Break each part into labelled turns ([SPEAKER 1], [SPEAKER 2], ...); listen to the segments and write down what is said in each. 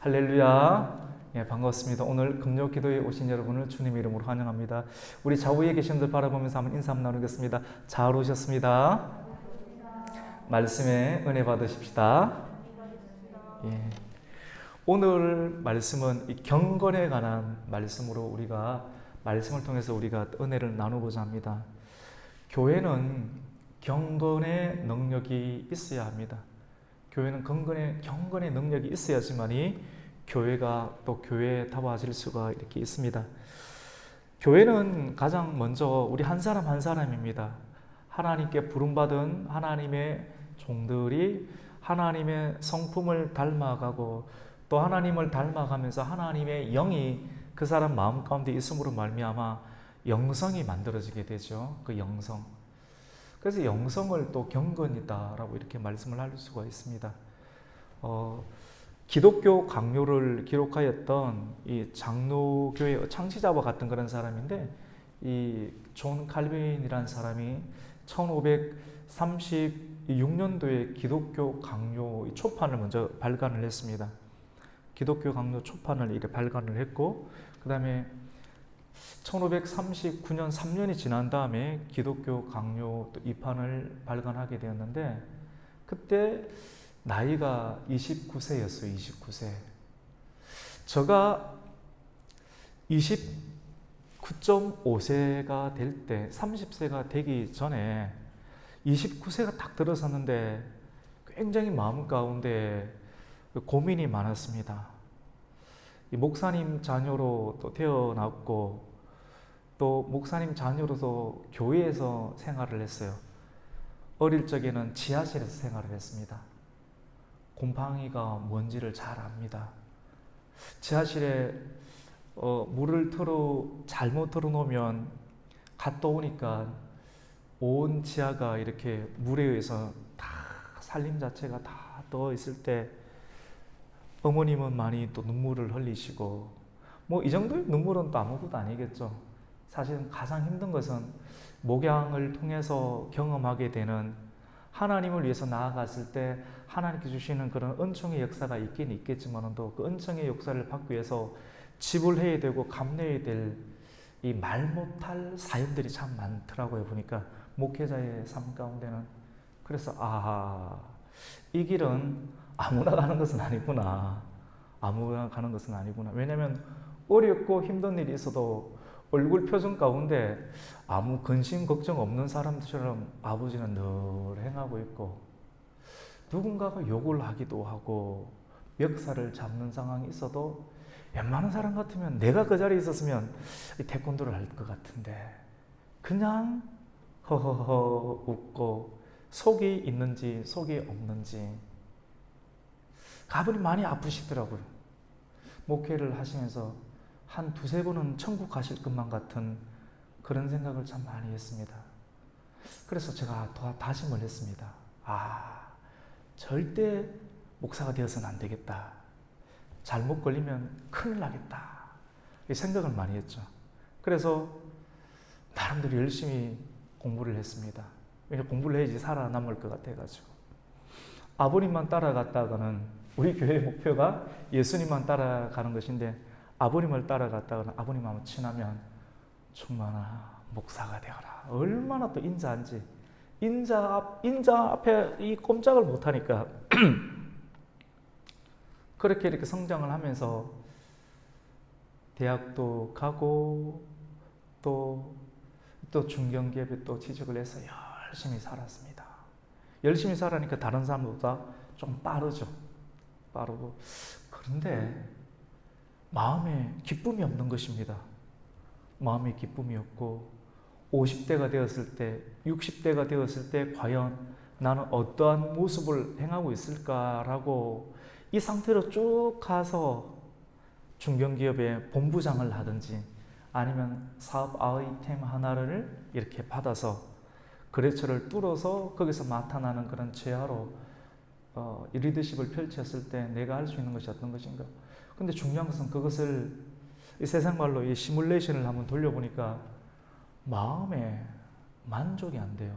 [SPEAKER 1] 할렐루야. 예, 반갑습니다. 오늘 금요 기도에 오신 여러분을 주님 이름으로 환영합니다. 우리 좌우에 계신 분들 바라보면서 한번 인사 한번 나누겠습니다. 잘 오셨습니다. 말씀에 은혜 받으십시다. 예. 오늘 말씀은 이 경건에 관한 말씀으로 우리가 말씀을 통해서 우리가 은혜를 나누고자 합니다. 교회는 경건의 능력이 있어야 합니다. 교회는 경건의 능력이 있어야지만이 교회가 또 교회다워질 수가 이렇게 있습니다. 교회는 가장 먼저 우리 한 사람 한 사람입니다. 하나님께 부름받은 하나님의 종들이 하나님의 성품을 닮아가고 또 하나님을 닮아가면서 하나님의 영이 그 사람 마음 가운데 있음으로 말미암아 영성이 만들어지게 되죠. 그 영성. 그래서 영성을 또 경건이다라고 이렇게 말씀을 할 수가 있습니다. 기독교 강요를 기록하였던 이 장로교의 창시자와 같은 그런 사람인데, 이 존 칼빈이라는 사람이 1536년도에 기독교 강요 초판을 먼저 발간을 했습니다. 기독교 강요 초판을 이렇게 발간을 했고, 그 다음에 1539년 3년이 지난 다음에 기독교 강요 2판을 발간하게 되었는데, 그때 나이가 29세였어요. 29세. 제가 29.5세가 될 때, 30세가 되기 전에 29세가 딱 들어섰는데 굉장히 마음 가운데 고민이 많았습니다. 이 목사님 자녀로 또 태어났고, 또 목사님 자녀로서 교회에서 생활을 했어요. 어릴 적에는 지하실에서 생활을 했습니다. 곰팡이가 뭔지를 잘 압니다. 지하실에 물을 잘못 틀어놓으면 갔다 오니까 온 지하가 이렇게 물에 의해서 다 살림 자체가 다 떠 있을 때 어머님은 많이 또 눈물을 흘리시고, 뭐 이 정도의 눈물은 또 아무것도 아니겠죠. 사실은 가장 힘든 것은 목양을 통해서 경험하게 되는, 하나님을 위해서 나아갔을 때 하나님께 주시는 그런 은총의 역사가 있긴 있겠지만 또 그 은총의 역사를 받기 위해서 지불해야 되고 감내해야 될 이 말 못할 사연들이 참 많더라고요. 보니까 목회자의 삶 가운데는. 그래서 이 길은 아무나 가는 것은 아니구나. 아무나 가는 것은 아니구나. 왜냐하면 어렵고 힘든 일이 있어도 얼굴 표정 가운데 아무 근심 걱정 없는 사람들처럼 아버지는 늘 행하고 있고, 누군가가 욕을 하기도 하고 멱살을 잡는 상황이 있어도 웬만한 사람 같으면 내가 그 자리에 있었으면 태권도를 할 것 같은데 그냥 허허허 웃고 속이 있는지 속이 없는지. 아버님 많이 아프시더라고요. 목회를 하시면서 한 두세 번은 천국 가실 것만 같은 그런 생각을 참 많이 했습니다. 그래서 제가 다짐을 했습니다. 절대 목사가 되어서는 안 되겠다. 잘못 걸리면 큰일 나겠다. 이 생각을 많이 했죠. 그래서 나름대로 열심히 공부를 했습니다. 왜냐면 공부를 해야지 살아남을 것 같아가지고. 아버님만 따라갔다가는, 우리 교회의 목표가 예수님만 따라가는 것인데, 아버님을 따라갔다가는 아버님하고 친하면 충만아 목사가 되어라. 얼마나 또 인자한지. 인자 앞에 이 꼼짝을 못하니까 그렇게 이렇게 성장을 하면서 대학도 가고 또 중견기업에 또 취직을 해서 열심히 살았습니다. 열심히 살아니까 다른 사람보다 좀 빠르죠. 빠르고. 그런데 마음에 기쁨이 없는 것입니다. 마음에 기쁨이 없고, 50대가 되었을 때, 60대가 되었을 때 과연 나는 어떠한 모습을 행하고 있을까라고 이 상태로 쭉 가서 중견기업의 본부장을 하든지 아니면 사업 아이템 하나를 이렇게 받아서 거래처를 뚫어서 거기서 나타나는 그런 제하로 리더십을 펼쳤을 때 내가 할 수 있는 것이 어떤 것인가. 근데 중요한 것은 그것을 이 세상 말로 이 시뮬레이션을 한번 돌려보니까 마음에 만족이 안 돼요.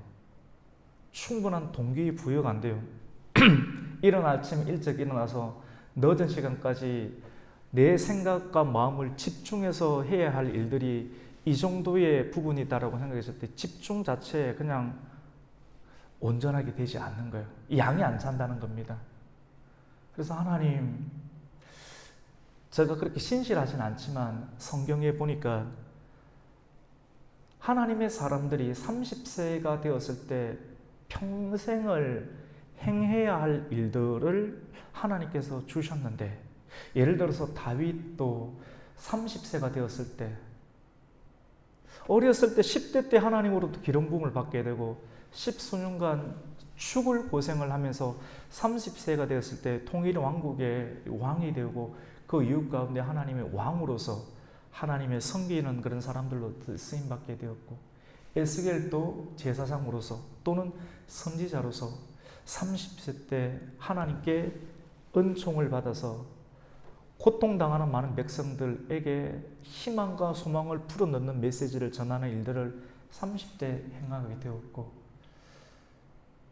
[SPEAKER 1] 충분한 동기 부여가 안 돼요. 이른 아침 일찍 일어나서 늦은 시간까지 내 생각과 마음을 집중해서 해야 할 일들이 이 정도의 부분이다라고 생각했을 때 집중 자체에 그냥 온전하게 되지 않는 거예요. 양이 안 찬다는 겁니다. 그래서 하나님, 제가 그렇게 신실하진 않지만 성경에 보니까 하나님의 사람들이 30세가 되었을 때 평생을 행해야 할 일들을 하나님께서 주셨는데, 예를 들어서 다윗도 30세가 되었을 때, 어렸을 때 10대 때 하나님으로부터 기름 부음을 받게 되고 10수년간 죽을 고생을 하면서 30세가 되었을 때 통일 왕국의 왕이 되고 그 이웃 가운데 하나님의 왕으로서 하나님의 섬기는 그런 사람들로 쓰임 받게 되었고, 에스겔도 제사장으로서 또는 선지자로서 30세 때 하나님께 은총을 받아서 고통당하는 많은 백성들에게 희망과 소망을 풀어넣는 메시지를 전하는 일들을 30대 행하게 되었고,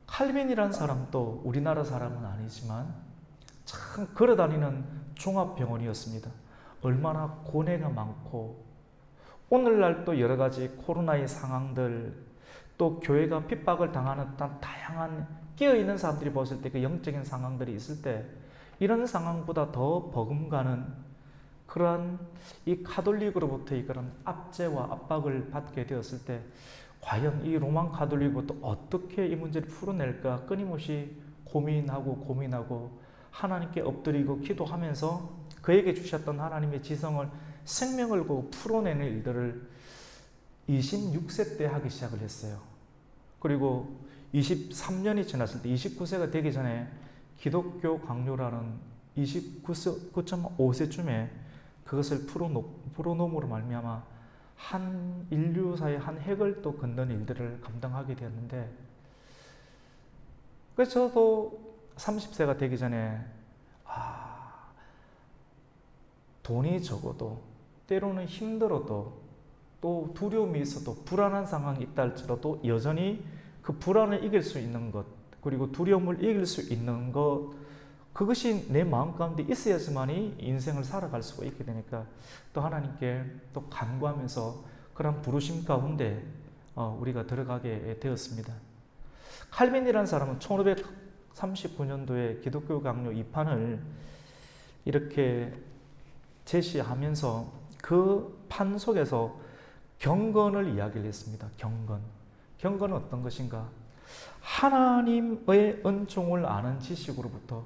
[SPEAKER 1] 칼빈이라는 사람도 우리나라 사람은 아니지만 참 걸어다니는 종합병원이었습니다. 얼마나 고뇌가 많고, 오늘날 또 여러 가지 코로나의 상황들, 또 교회가 핍박을 당하는 다양한 끼어있는 사람들이 봤을 때 그 영적인 상황들이 있을 때 이런 상황보다 더 버금가는 그러한 이 가톨릭으로부터의 그런 압제와 압박을 받게 되었을 때 과연 이 로만 가톨릭부터 어떻게 이 문제를 풀어낼까 끊임없이 고민하고 하나님께 엎드리고 기도하면서 그에게 주셨던 하나님의 지성을 생명을 걸고 풀어내는 일들을 26세 때 하기 시작을 했어요. 그리고 23년이 지났을 때 29세가 되기 전에 기독교 강요라는 29.5세쯤에 그것을 풀어놓음으로 말미암아 한 인류사의 한 획을 또 긋는 일들을 감당하게 되었는데, 그래서 저도 30세가 되기 전에 돈이 적어도 때로는 힘들어도 또 두려움이 있어도 불안한 상황이 있다 할지라도 여전히 그 불안을 이길 수 있는 것, 그리고 두려움을 이길 수 있는 것, 그것이 내 마음 가운데 있어야지만이 인생을 살아갈 수가 있게 되니까 또 하나님께 또 간구하면서 그런 부르심 가운데 우리가 들어가게 되었습니다. 칼빈이라는 사람은 1539년도에 기독교 강요 2판을 이렇게 제시하면서 그 판 속에서 경건을 이야기를 했습니다. 경건은 어떤 것인가? 하나님의 은총을 아는 지식으로부터,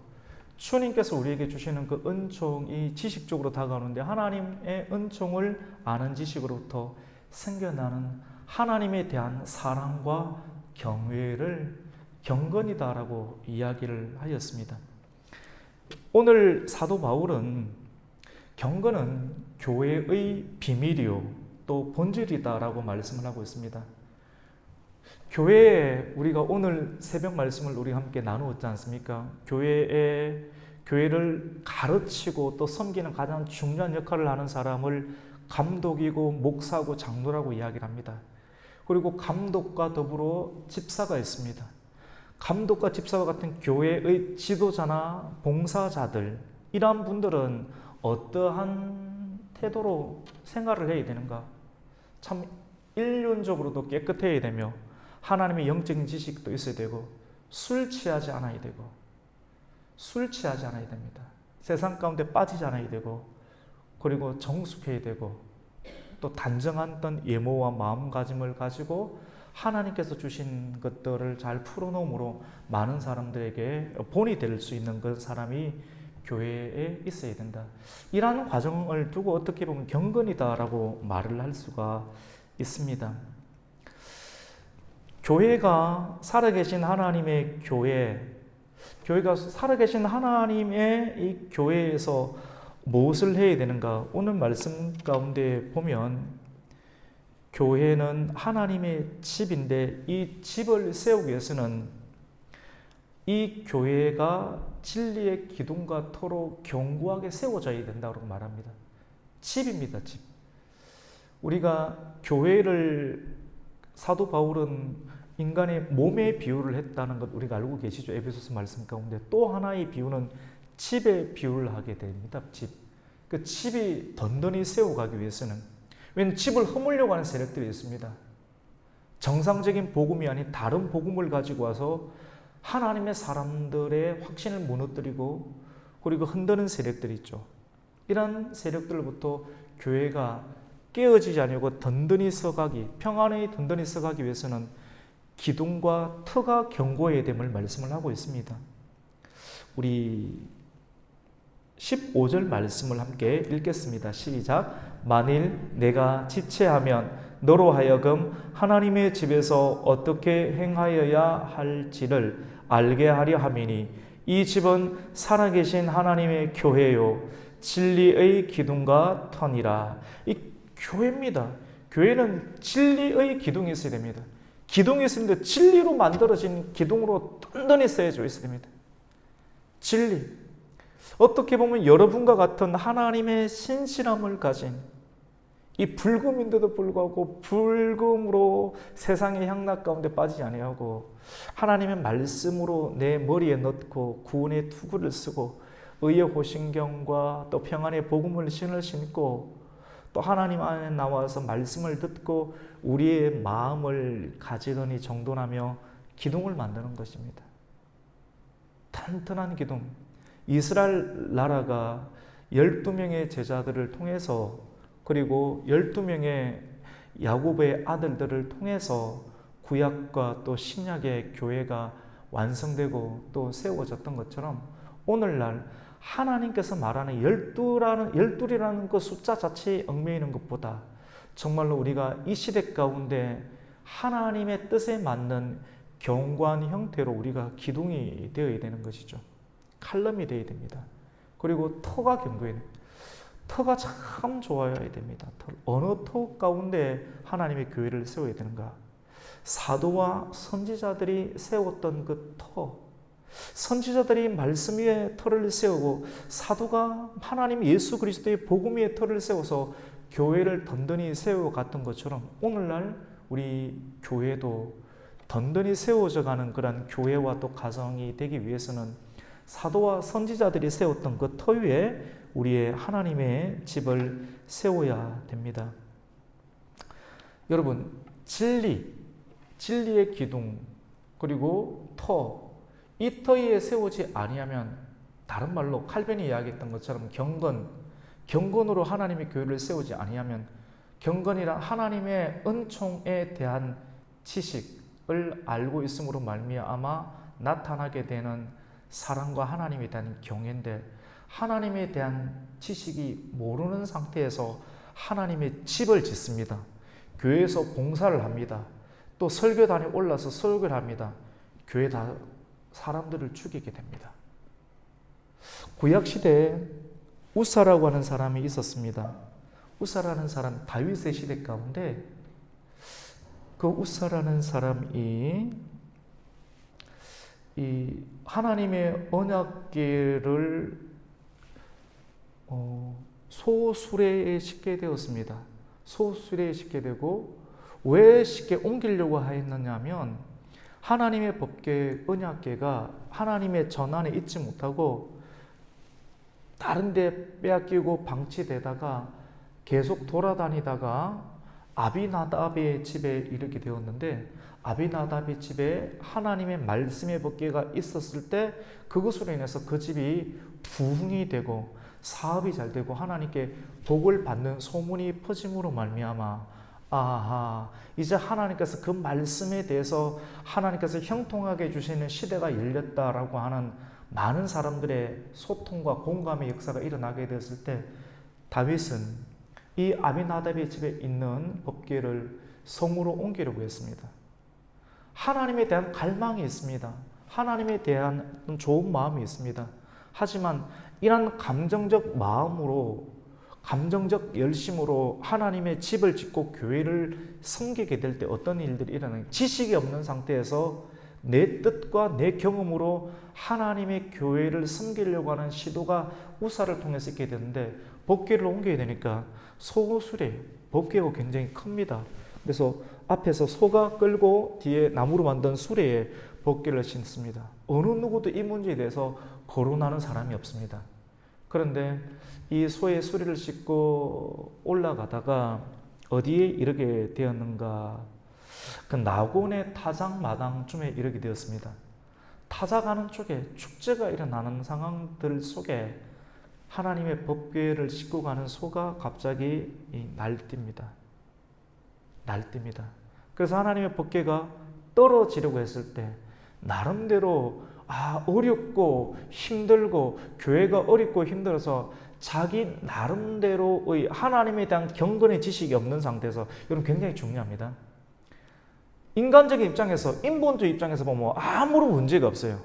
[SPEAKER 1] 주님께서 우리에게 주시는 그 은총이 지식적으로 다가오는데 하나님의 은총을 아는 지식으로부터 생겨나는 하나님에 대한 사랑과 경외를 경건이다라고 이야기를 하였습니다. 오늘 사도 바울은 경건은 교회의 비밀이요 또 본질이다라고 말씀을 하고 있습니다. 교회에 우리가 오늘 새벽 말씀을 우리 함께 나누었지 않습니까? 교회를 가르치고 또 섬기는 가장 중요한 역할을 하는 사람을 감독이고 목사고 장로라고 이야기를 합니다. 그리고 감독과 더불어 집사가 있습니다. 감독과 집사와 같은 교회의 지도자나 봉사자들, 이러한 분들은 어떠한 태도로 생활을 해야 되는가? 참 일륜적으로도 깨끗해야 되며 하나님의 영적인 지식도 있어야 되고 술 취하지 않아야 됩니다. 세상 가운데 빠지지 않아야 되고, 그리고 정숙해야 되고, 또 단정한 어떤 예모와 마음가짐을 가지고 하나님께서 주신 것들을 잘 풀어놓음으로 많은 사람들에게 본이 될 수 있는 그 사람이 교회에 있어야 된다. 이러한 과정을 두고 어떻게 보면 경건이다라고 말을 할 수가 있습니다. 교회가 살아계신 하나님의 교회가 살아계신 하나님의 이 교회에서 무엇을 해야 되는가? 오늘 말씀 가운데 보면 교회는 하나님의 집인데 이 집을 세우기 위해서는 이 교회가 진리의 기둥과 터로 견고하게 세워져야 된다고 말합니다. 집입니다, 집. 우리가 교회를 사도 바울은 인간의 몸에 비유를 했다는 것 우리가 알고 계시죠? 에베소서 말씀 가운데 또 하나의 비유는 집에 비유를 하게 됩니다. 집. 그 집이 든든히 세워가기 위해서는, 왜냐하면 집을 허물려고 하는 세력들이 있습니다. 정상적인 복음이 아닌 다른 복음을 가지고 와서 하나님의 사람들의 확신을 무너뜨리고 그리고 흔드는 세력들이 있죠. 이런 세력들로부터 교회가 깨어지지 않고 든든히 서가기, 평안히 든든히 서가기 위해서는 기둥과 터가 견고해야 됨을 말씀을 하고 있습니다. 우리 15절 말씀을 함께 읽겠습니다. 시작. 만일 내가 지체하면 너로 하여금 하나님의 집에서 어떻게 행하여야 할지를 알게 하려 함이니 이 집은 살아계신 하나님의 교회요 진리의 기둥과 터니라. 이 교회입니다. 교회는 진리의 기둥이 있어야 됩니다. 기둥이 있습니다. 진리로 만들어진 기둥으로 든든히 쌓여져 있어야 됩니다. 진리. 어떻게 보면 여러분과 같은 하나님의 신실함을 가진 이 불금인데도 불구하고 불금으로 세상의 향락 가운데 빠지지 아니하고 하나님의 말씀으로 내 머리에 넣고 구원의 투구를 쓰고 의의 호신경과 또 평안의 복음을 신을 신고 또 하나님 안에 나와서 말씀을 듣고 우리의 마음을 가지더니 정돈하며 기둥을 만드는 것입니다. 탄탄한 기둥. 이스라엘 나라가 12명의 제자들을 통해서 그리고 12명의 야곱의 아들들을 통해서 구약과 또 신약의 교회가 완성되고 또 세워졌던 것처럼 오늘날 하나님께서 말하는 열둘이라는 그 숫자 자체에 얽매이는 것보다 정말로 우리가 이 시대 가운데 하나님의 뜻에 맞는 견고한 형태로 우리가 기둥이 되어야 되는 것이죠. 칼럼이 되어야 됩니다. 그리고 터가 견고해야 됩니다. 터가 참 좋아야 됩니다. 어느 터 가운데 하나님의 교회를 세워야 되는가? 사도와 선지자들이 세웠던 그 터, 선지자들이 말씀 위에 터를 세우고 사도가 하나님 예수 그리스도의 복음 위에 터를 세워서 교회를 든든히 세워갔던 것처럼 오늘날 우리 교회도 든든히 세워져 가는 그런 교회와 또 가정이 되기 위해서는 사도와 선지자들이 세웠던 그 터 위에 우리의 하나님의 집을 세워야 됩니다. 여러분, 진리의 기둥 그리고 터, 이 터 위에 세우지 아니하면 다른 말로 칼빈이 이야기했던 것처럼 경건으로 하나님의 교회를 세우지 아니하면 경건이란 하나님의 은총에 대한 지식을 알고 있음으로 말미암아 나타나게 되는 사랑과 하나님에 대한 경외인데 하나님에 대한 지식이 모르는 상태에서 하나님의 집을 짓습니다. 교회에서 봉사를 합니다. 또 설교단에 올라서 설교를 합니다. 교회 다 사람들을 죽이게 됩니다. 구약시대에 우사라고 하는 사람이 있었습니다. 우사라는 사람, 다윗의 시대 가운데 그 우사라는 사람이 이 하나님의 언약궤를 소수레에 싣게 되었습니다. 소수레에 싣게 되고 왜 쉽게 옮기려고 하였느냐면 하나님의 법궤, 언약궤가 하나님의 전안에 있지 못하고 다른 데 빼앗기고 방치되다가 계속 돌아다니다가 아비나답의 집에 이르게 되었는데 아비나답의 집에 하나님의 말씀의 법궤가 있었을 때 그것으로 인해서 그 집이 부흥이 되고 사업이 잘 되고 하나님께 복을 받는 소문이 퍼짐으로 말미암아 아하, 이제 하나님께서 그 말씀에 대해서 하나님께서 형통하게 해주시는 시대가 열렸다라고 하는 많은 사람들의 소통과 공감의 역사가 일어나게 되었을 때 다윗은 이 아비나답의 집에 있는 법궤를 성으로 옮기려고 했습니다. 하나님에 대한 갈망이 있습니다. 하나님에 대한 좋은 마음이 있습니다. 하지만 이런 감정적 마음으로 감정적 열심으로 하나님의 집을 짓고 교회를 섬기게 될 때 어떤 일들이 일어나요? 지식이 없는 상태에서 내 뜻과 내 경험으로 하나님의 교회를 섬기려고 하는 시도가 우사를 통해서 있게 되는데 법궤를 옮겨야 되니까 소수레, 법궤가 굉장히 큽니다. 그래서 앞에서 소가 끌고 뒤에 나무로 만든 수레에 법궤를 신습니다. 어느 누구도 이 문제에 대해서 거론하는 사람이 없습니다. 그런데 이 소의 수리를 싣고 올라가다가 어디에 이르게 되었는가? 그 나곤의 타작 마당쯤에 이르게 되었습니다. 타작하는 쪽에 축제가 일어나는 상황들 속에 하나님의 법궤를 싣고 가는 소가 갑자기 날뜁니다. 날뜁니다. 그래서 하나님의 법궤가 떨어지려고 했을 때 나름대로 어렵고 힘들고 교회가 어렵고 힘들어서 자기 나름대로의 하나님에 대한 경건의 지식이 없는 상태에서, 여러분 굉장히 중요합니다. 인간적인 입장에서, 인본주의 입장에서 보면 아무런 문제가 없어요.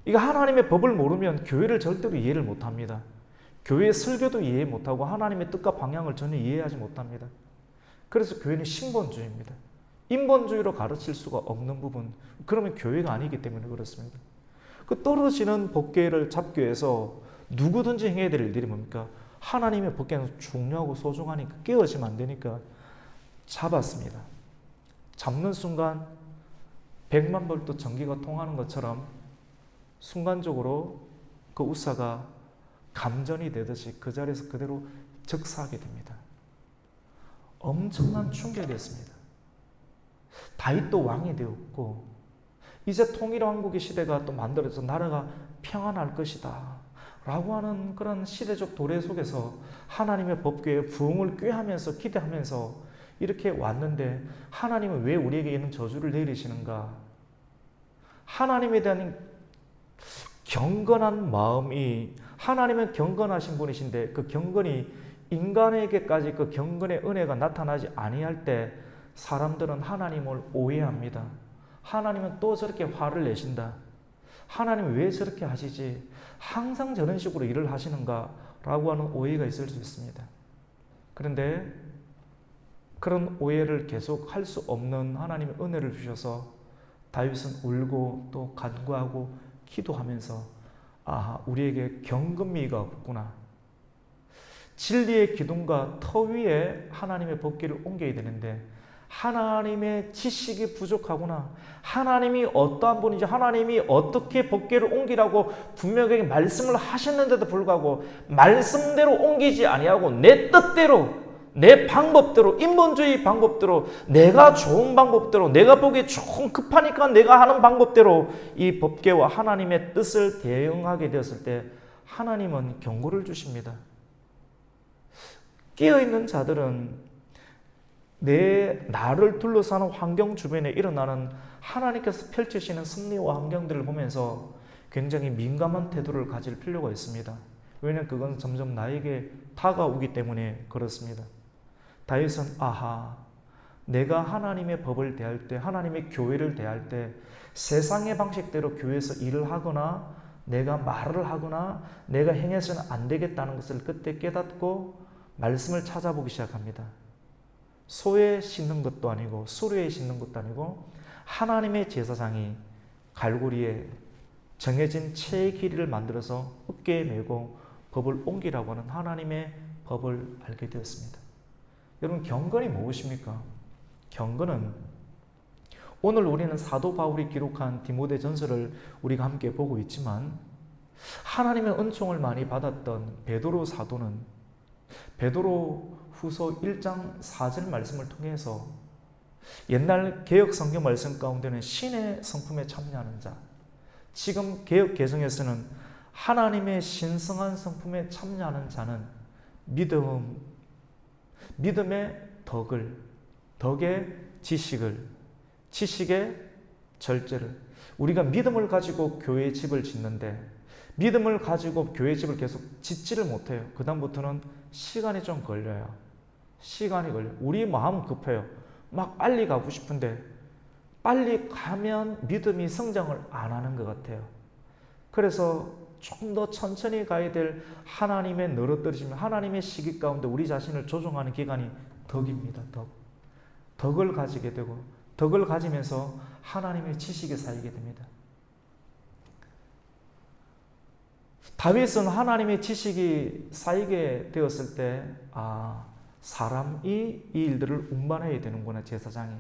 [SPEAKER 1] 이거 하나님의 법을 모르면 교회를 절대로 이해를 못합니다. 교회의 설교도 이해 못하고 하나님의 뜻과 방향을 전혀 이해하지 못합니다. 그래서 교회는 신본주의입니다. 인본주의로 가르칠 수가 없는 부분, 그러면 교회가 아니기 때문에 그렇습니다. 그 떨어지는 법궤를 잡기 위해서 누구든지 행해야 될 일들이 뭡니까? 하나님의 법궤는 중요하고 소중하니까 깨어지면 안 되니까 잡았습니다. 잡는 순간 100만 볼트 전기가 통하는 것처럼 순간적으로 그 우사가 감전이 되듯이 그 자리에서 그대로 즉사하게 됩니다. 엄청난 충격이었습니다. 다윗도 왕이 되었고 이제 통일왕국의 시대가 또 만들어져서 나라가 평안할 것이다 라고 하는 그런 시대적 도래 속에서 하나님의 법궤에 부흥을 꾀하면서 기대하면서 이렇게 왔는데, 하나님은 왜 우리에게 이런 저주를 내리시는가? 하나님에 대한 경건한 마음이, 하나님은 경건하신 분이신데 그 경건이 인간에게까지 그 경건의 은혜가 나타나지 아니할 때 사람들은 하나님을 오해합니다. 하나님은 또 저렇게 화를 내신다. 하나님은 왜 저렇게 하시지? 항상 저런 식으로 일을 하시는가? 라고 하는 오해가 있을 수 있습니다. 그런데 그런 오해를 계속 할 수 없는 하나님의 은혜를 주셔서 다윗은 울고 또 간구하고 기도하면서 우리에게 경건미가 없구나. 진리의 기둥과 터 위에 하나님의 법궤를 옮겨야 되는데 하나님의 지식이 부족하구나. 하나님이 어떠한 분인지, 하나님이 어떻게 법궤를 옮기라고 분명하게 말씀을 하셨는데도 불구하고 말씀대로 옮기지 아니하고 내 뜻대로, 내 방법대로, 인본주의 방법대로, 내가 좋은 방법대로, 내가 보기에 조금 급하니까 내가 하는 방법대로 이 법궤와 하나님의 뜻을 대응하게 되었을 때 하나님은 경고를 주십니다. 깨어있는 자들은 나를 둘러싸는 환경 주변에 일어나는 하나님께서 펼치시는 섭리와 환경들을 보면서 굉장히 민감한 태도를 가질 필요가 있습니다. 왜냐하면 그건 점점 나에게 다가오기 때문에 그렇습니다. 다윗은 내가 하나님의 법을 대할 때, 하나님의 교회를 대할 때 세상의 방식대로 교회에서 일을 하거나 내가 말을 하거나 내가 행해서는 안 되겠다는 것을 그때 깨닫고 말씀을 찾아보기 시작합니다. 소에 싣는 것도 아니고 수레에 싣는 것도 아니고 하나님의 제사장이 갈고리에 정해진 채의 길이를 만들어서 어깨에 메고 법을 옮기라고 하는 하나님의 법을 알게 되었습니다. 여러분, 경건이 무엇입니까? 경건은 오늘 우리는 사도 바울이 기록한 디모데 전서를 우리가 함께 보고 있지만 하나님의 은총을 많이 받았던 베드로 사도는 베드로 후서 1장 4절 말씀을 통해서 옛날 개혁 성경 말씀 가운데는 신의 성품에 참여하는 자, 지금 개혁 개정에서는 하나님의 신성한 성품에 참여하는 자는 믿음의 덕의 지식의 절제를, 우리가 믿음을 가지고 교회의 집을 짓는데 믿음을 가지고 교회 집을 계속 짓지를 못해요. 그 다음부터는 시간이 좀 걸려요. 우리 마음 급해요. 막 빨리 가고 싶은데 빨리 가면 믿음이 성장을 안 하는 것 같아요. 그래서 좀 더 천천히 가야 될 하나님의 늘어뜨리심, 하나님의 시기 가운데 우리 자신을 조정하는 기간이 덕입니다. 덕을 가지게 되고 덕을 가지면서 하나님의 지식에 쌓이게 됩니다. 다윗은 하나님의 지식이 쌓이게 되었을 때 사람이 이 일들을 운반해야 되는구나. 제사장이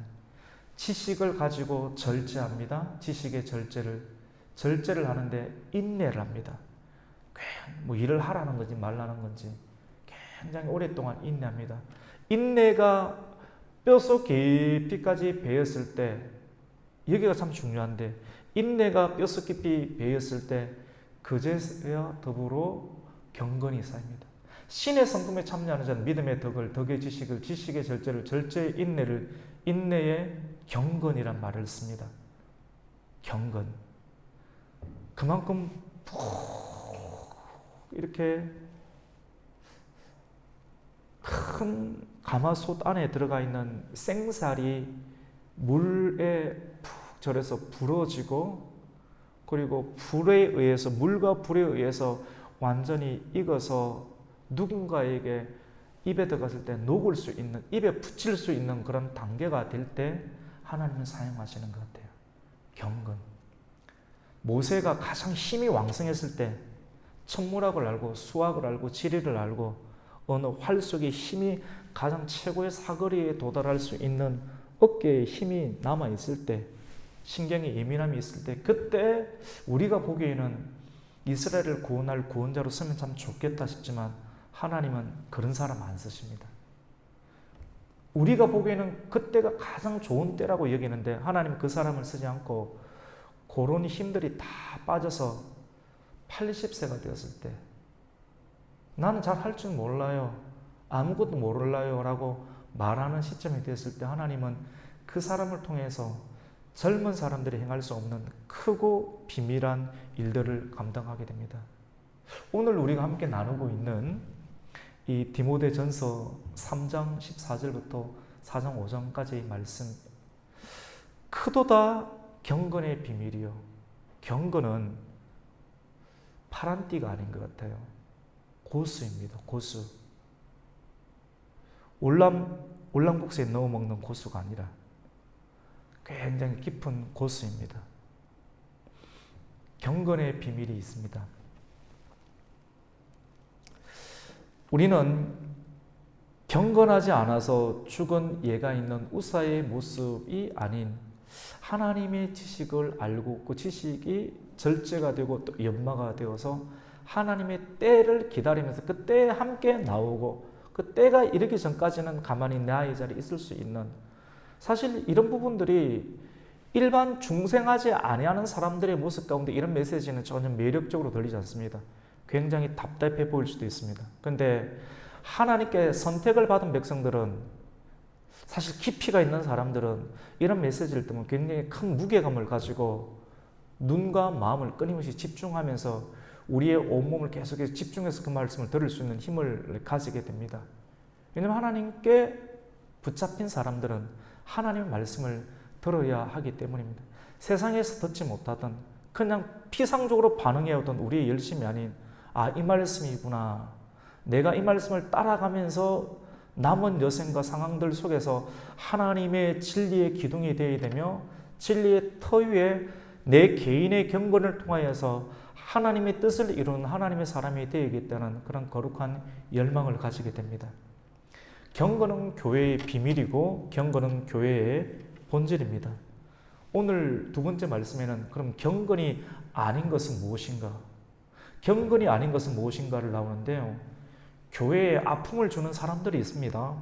[SPEAKER 1] 지식을 가지고 절제합니다. 지식의 절제를 절제를 하는데 인내를 합니다. 뭐 일을 하라는 건지 말라는 건지 굉장히 오랫동안 인내합니다. 인내가 뼛속 깊이까지 배었을 때, 여기가 참 중요한데, 인내가 뼛속 깊이 배었을 때 그제야 더불어 경건이 쌓입니다. 신의 성품에 참여하는 자는 믿음의 덕을, 덕의 지식을, 지식의 절제를, 절제의 인내를, 인내의 경건이란 말을 씁니다. 경건. 그만큼 푹 이렇게 큰 가마솥 안에 들어가 있는 생쌀이 물에 푹 절여서 불어지고, 그리고 불에 의해서, 물과 불에 의해서 완전히 익어서 누군가에게 입에 들어갔을 때 녹을 수 있는, 입에 붙일 수 있는 그런 단계가 될 때 하나님은 사용하시는 것 같아요. 경건. 모세가 가장 힘이 왕성했을 때 천문학을 알고 수학을 알고 지리를 알고 어느 활 속에 힘이 가장 최고의 사거리에 도달할 수 있는 어깨에 힘이 남아있을 때, 신경에 예민함이 있을 때, 그때 우리가 보기에는 이스라엘을 구원할 구원자로 쓰면 참 좋겠다 싶지만 하나님은 그런 사람 안 쓰십니다. 우리가 보기에는 그때가 가장 좋은 때라고 여기는데 하나님은 그 사람을 쓰지 않고 그런 힘들이 다 빠져서 80세가 되었을 때, 나는 잘 할 줄 몰라요, 아무것도 몰라요 라고 말하는 시점이 되었을 때 하나님은 그 사람을 통해서 젊은 사람들이 행할 수 없는 크고 비밀한 일들을 감당하게 됩니다. 오늘 우리가 함께 나누고 있는 이 디모데전서 3장 14절부터 4장 5절까지의 말씀, 크도다 경건의 비밀이요. 경건은 파란 띠가 아닌 것 같아요. 고수입니다. 고수. 올랑국수에 넣어 먹는 고수가 아니라 굉장히 깊은 고수입니다. 경건의 비밀이 있습니다. 우리는 경건하지 않아서 죽은 예가 있는 우사의 모습이 아닌 하나님의 지식을 알고 그 지식이 절제가 되고 또 연마가 되어서 하나님의 때를 기다리면서 그 때에 함께 나오고 그 때가 이르기 전까지는 가만히 나의 자리에 있을 수 있는, 사실 이런 부분들이 일반 중생하지 아니하는 사람들의 모습 가운데 이런 메시지는 전혀 매력적으로 들리지 않습니다. 굉장히 답답해 보일 수도 있습니다. 그런데 하나님께 선택을 받은 백성들은, 사실 깊이가 있는 사람들은 이런 메시지를 들으면 굉장히 큰 무게감을 가지고 눈과 마음을 끊임없이 집중하면서 우리의 온몸을 계속해서 집중해서 그 말씀을 들을 수 있는 힘을 가지게 됩니다. 왜냐하면 하나님께 붙잡힌 사람들은 하나님의 말씀을 들어야 하기 때문입니다. 세상에서 듣지 못하던, 그냥 피상적으로 반응해오던 우리의 열심이 아닌, 아, 이 말씀이구나, 내가 이 말씀을 따라가면서 남은 여생과 상황들 속에서 하나님의 진리의 기둥이 되어야 되며 진리의 터 위에 내 개인의 경건을 통하여서 하나님의 뜻을 이루는 하나님의 사람이 되어야겠다는 그런 거룩한 열망을 가지게 됩니다. 경건은 교회의 비밀이고 경건은 교회의 본질입니다. 오늘 두 번째 말씀에는 그럼 경건이 아닌 것은 무엇인가? 경건이 아닌 것은 무엇인가를 나오는데요. 교회에 아픔을 주는 사람들이 있습니다.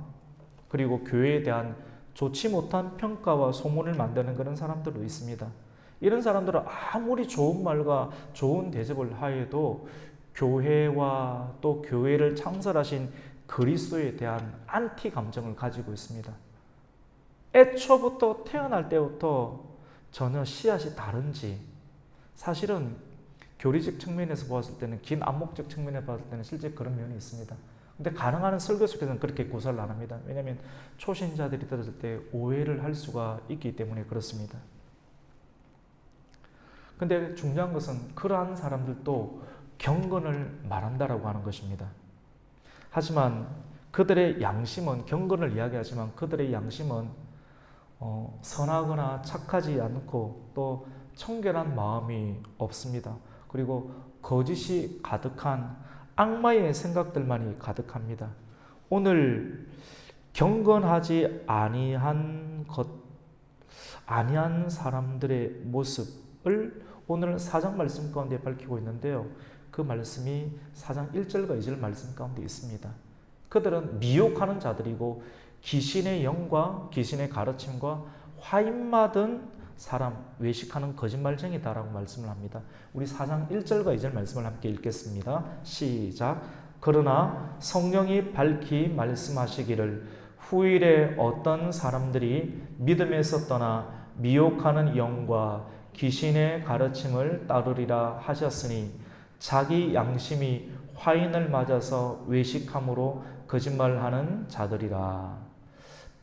[SPEAKER 1] 그리고 교회에 대한 좋지 못한 평가와 소문을 만드는 그런 사람들도 있습니다. 이런 사람들은 아무리 좋은 말과 좋은 대접을 하여도 교회와 또 교회를 창설하신 그리스도에 대한 안티 감정을 가지고 있습니다. 애초부터 태어날 때부터 전혀 씨앗이 다른지, 사실은 교리적 측면에서 보았을 때는, 긴 암묵적 측면에서 봤을 때는 실제 그런 면이 있습니다. 근데 가능한 설교 속에서는 그렇게 고사를 안 합니다. 왜냐하면 초신자들이 들었을 때 오해를 할 수가 있기 때문에 그렇습니다. 근데 중요한 것은 그러한 사람들도 경건을 말한다라고 하는 것입니다. 하지만 그들의 양심은, 경건을 이야기하지만 그들의 양심은 선하거나 착하지 않고 또 청결한 마음이 없습니다. 그리고 거짓이 가득한 악마의 생각들만이 가득합니다. 오늘 경건하지 아니한 사람들의 모습을 오늘 4장 말씀 가운데 밝히고 있는데요. 그 말씀이 4장 1절과 2절 말씀 가운데 있습니다. 그들은 미혹하는 자들이고 귀신의 영과 귀신의 가르침과 화인 맞은 사람, 외식하는 거짓말쟁이다라고 말씀을 합니다. 우리 4장 1절과 2절 말씀을 함께 읽겠습니다. 시작. 그러나 성령이 밝히 말씀하시기를 후일에 어떤 사람들이 믿음에서 떠나 미혹하는 영과 귀신의 가르침을 따르리라 하셨으니 자기 양심이 화인을 맞아서 외식함으로 거짓말하는 자들이라.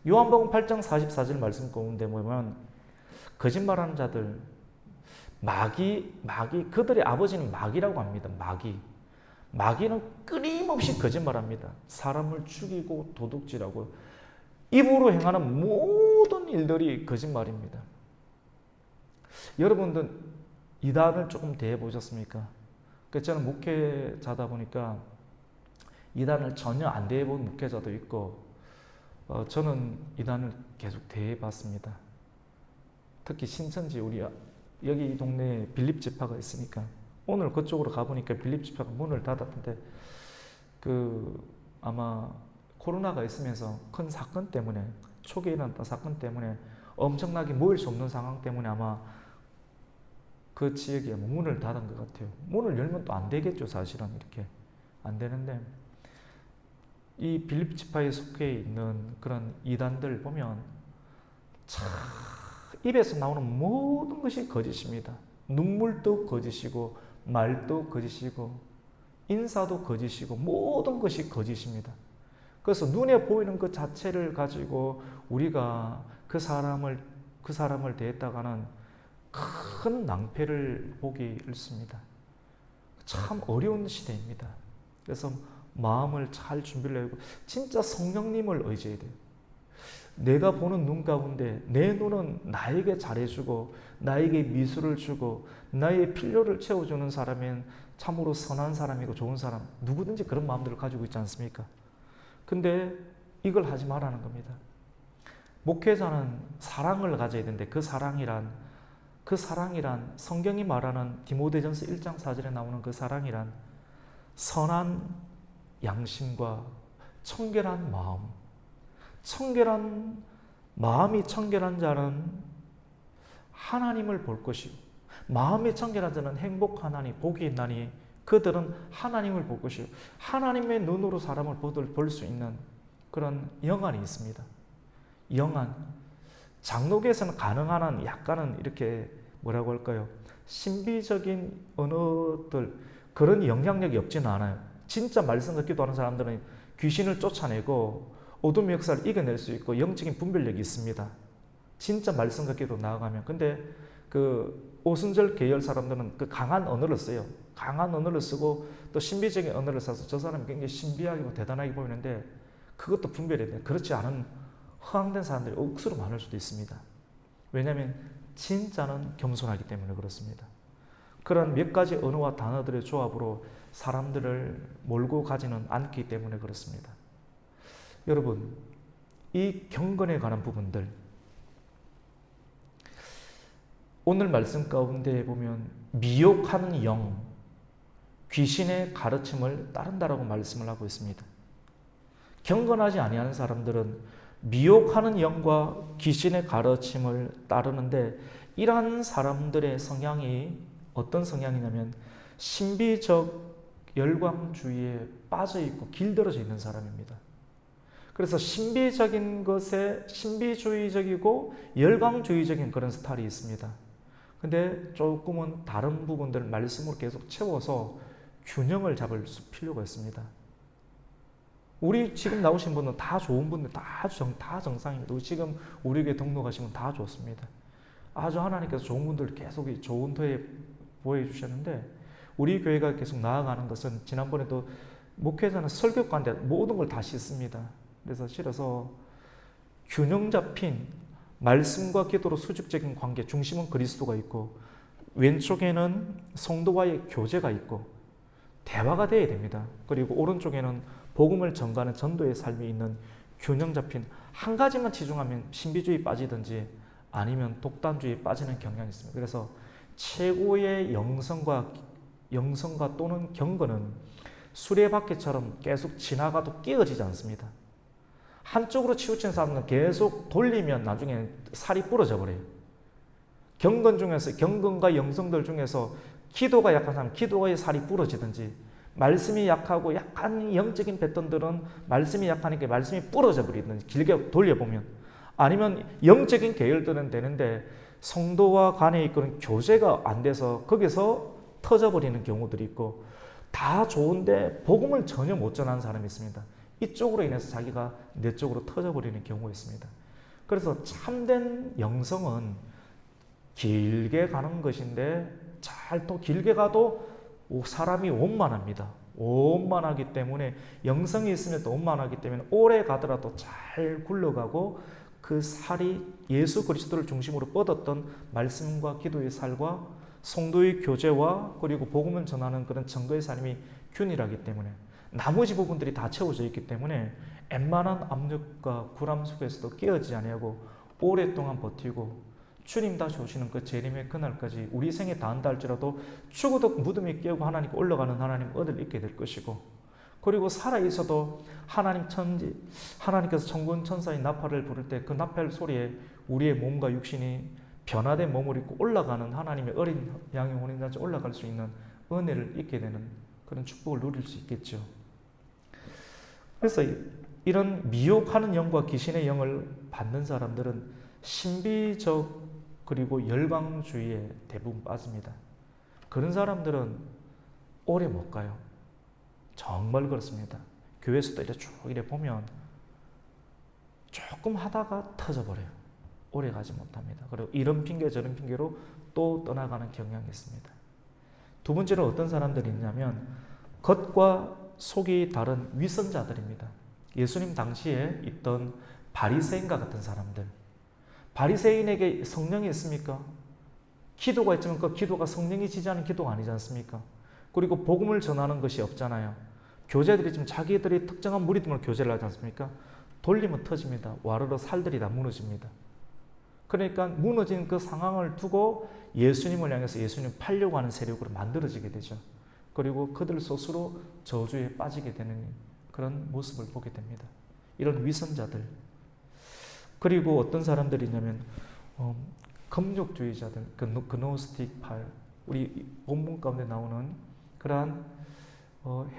[SPEAKER 1] 요한복음 8장 44절 말씀 가운데 보면 거짓말하는 자들, 마귀, 그들의 아버지는 마귀라고 합니다. 마귀는 끊임없이 거짓말합니다. 사람을 죽이고 도둑질하고 입으로 행하는 모든 일들이 거짓말입니다. 여러분들 이단을 조금 대해보셨습니까? 저는 목회자다 보니까 이단을 전혀 안 대해본 목회자도 있고 저는 이단을 계속 대해봤습니다. 특히 신천지 우리 여기 이 동네에 빌립 지파가 있으니까 오늘 그쪽으로 가보니까 빌립 지파가 문을 닫았는데 아마 코로나가 있으면서 큰 사건 때문에 초기에 일어났던 사건 때문에 엄청나게 모일 수 없는 상황 때문에 아마 그 지역에 문을 닫은 것 같아요. 문을 열면 또 안 되겠죠. 사실은 이렇게 안 되는데 이 빌립 지파에 속해 있는 그런 이단들 보면 참 입에서 나오는 모든 것이 거짓입니다. 눈물도 거짓이고 말도 거짓이고 인사도 거짓이고 모든 것이 거짓입니다. 그래서 눈에 보이는 것 자체를 가지고 우리가 그 사람을 대했다가는 큰 낭패를 보기 일쑤입니다. 참 어려운 시대입니다. 그래서 마음을 잘 준비를 하고 진짜 성령님을 의지해야 돼요. 내가 보는 눈 가운데 내 눈은 나에게 잘해주고 나에게 미술을 주고 나의 필요를 채워주는 사람은 참으로 선한 사람이고 좋은 사람, 누구든지 그런 마음들을 가지고 있지 않습니까? 근데 이걸 하지 말라는 겁니다. 목회자는 사랑을 가져야 되는데 그 사랑이란 성경이 말하는 디모데전서 1장 4절에 나오는 그 사랑이란 선한 양심과 청결한 마음이 청결한 자는 하나님을 볼 것이고 마음이 청결한 자는 행복하나니 복이 있나니 그들은 하나님을 볼 것이고 하나님의 눈으로 사람을 볼 수 있는 그런 영안이 있습니다. 영안. 장로교에서는 가능한 한 약간은 이렇게 뭐라고 할까요? 신비적인 언어들 그런 영향력이 없지는 않아요. 진짜 말씀과 기도하는 사람들은 귀신을 쫓아내고 어둠의 역사를 이겨낼 수 있고 영적인 분별력이 있습니다. 진짜 말씀과 기도 나아가면. 근데 그 오순절 계열 사람들은 그 강한 언어를 써요. 강한 언어를 쓰고 또 신비적인 언어를 써서 저 사람이 굉장히 신비하고 대단하게 보이는데 그것도 분별해야 돼요. 그렇지 않은 허황된 사람들이 억수로 많을 수도 있습니다. 왜냐하면 진짜는 겸손하기 때문에 그렇습니다. 그런 몇 가지 언어와 단어들의 조합으로 사람들을 몰고 가지는 않기 때문에 그렇습니다. 여러분, 이 경건에 관한 부분들 오늘 말씀 가운데 보면 미혹하는 영, 귀신의 가르침을 따른다라고 말씀을 하고 있습니다. 경건하지 아니하는 사람들은 미혹하는 영과 귀신의 가르침을 따르는데 이러한 사람들의 성향이 어떤 성향이냐면 신비적 열광주의에 빠져있고 길들어져 있는 사람입니다. 그래서 신비적인 것에 신비주의적이고 열광주의적인 그런 스타일이 있습니다. 근데 조금은 다른 부분들 말씀으로 계속 채워서 균형을 잡을 필요가 있습니다. 우리 지금 나오신 분은 다 좋은 분들, 다 정상입니다. 지금 우리 교회 등록하시면 다 좋습니다. 아주 하나님께서 좋은 분들 계속 좋은 터에 보여주셨는데 우리 교회가 계속 나아가는 것은 지난번에도 목회자는 설교관인데 모든 걸 다 씻습니다. 그래서 실어서 균형 잡힌 말씀과 기도로 수직적인 관계, 중심은 그리스도가 있고 왼쪽에는 성도와의 교제가 있고 대화가 되어야 됩니다. 그리고 오른쪽에는 복음을 전가하는 전도의 삶이 있는 균형 잡힌 한 가지만 치중하면 신비주의 빠지든지 아니면 독단주의에 빠지는 경향이 있습니다. 그래서 최고의 영성과 또는 경건은 수레바퀴처럼 계속 지나가도 끼어지지 않습니다. 한쪽으로 치우친 사람은 계속 돌리면 나중에 살이 부러져 버려요. 경건과 영성들 중에서 기도가 약한 사람, 기도의 살이 부러지든지, 말씀이 약하고 약간 영적인 패턴들은 말씀이 약하니까 말씀이 부러져 버리든지, 길게 돌려보면. 아니면 영적인 계열들은 되는데 성도와 간에 이끄는 교제가 안 돼서 거기서 터져버리는 경우들이 있고, 다 좋은데 복음을 전혀 못 전하는 사람이 있습니다. 이쪽으로 인해서 자기가 내 쪽으로 터져버리는 경우가 있습니다. 그래서 참된 영성은 길게 가는 것인데, 잘 또 길게 가도 사람이 원만합니다. 원만하기 때문에, 영성이 있으면 또 원만하기 때문에 오래 가더라도 잘 굴러가고, 그 살이 예수 그리스도를 중심으로 뻗었던 말씀과 기도의 살과 성도의 교제와 그리고 복음을 전하는 그런 증거의 삶이 균일하기 때문에, 나머지 부분들이 다 채워져 있기 때문에 웬만한 압력과 구람 속에서도 깨어지지 아니하고 오랫동안 버티고, 주님 다시 오시는 그 재림의 그날까지 우리 생에 다한다 할지라도 죽어도 무덤에 깨우고 하나님께 올라가는 하나님 은혜를 잊게 될 것이고, 그리고 살아있어도 하나님께서 천군 천사의 나팔을 부를 때 그 나팔 소리에 우리의 몸과 육신이 변화된 몸을 입고 올라가는 하나님의 어린 양의 혼인잔치 올라갈 수 있는 은혜를 잊게 되는 그런 축복을 누릴 수 있겠죠. 그래서 이런 미혹하는 영과 귀신의 영을 받는 사람들은 신비적 그리고 열광주의에 대부분 빠집니다. 그런 사람들은 오래 못 가요. 정말 그렇습니다. 교회에서도 이래 보면 조금 하다가 터져버려요. 오래 가지 못합니다. 그리고 이런 핑계 저런 핑계로 또 떠나가는 경향이 있습니다. 두 번째로 어떤 사람들이 있냐면 겉과 속이 다른 위선자들입니다. 예수님 당시에 있던 바리새인과 같은 사람들. 바리새인에게 성령이 있습니까? 기도가 있지만 그 기도가 성령이 지지하는 기도가 아니지 않습니까? 그리고 복음을 전하는 것이 없잖아요. 교제들이 지금 자기들이 특정한 무리들만 교제를 하지 않습니까? 돌리면 터집니다. 와르르 살들이 다 무너집니다. 그러니까 무너진 그 상황을 두고 예수님을 향해서 예수님을 팔려고 하는 세력으로 만들어지게 되죠. 그리고 그들 스스로 저주에 빠지게 되는 그런 모습을 보게 됩니다. 이런 위선자들. 그리고 어떤 사람들이 있냐면 금욕주의자들, 그노스틱파일, 우리 본문 가운데 나오는 그러한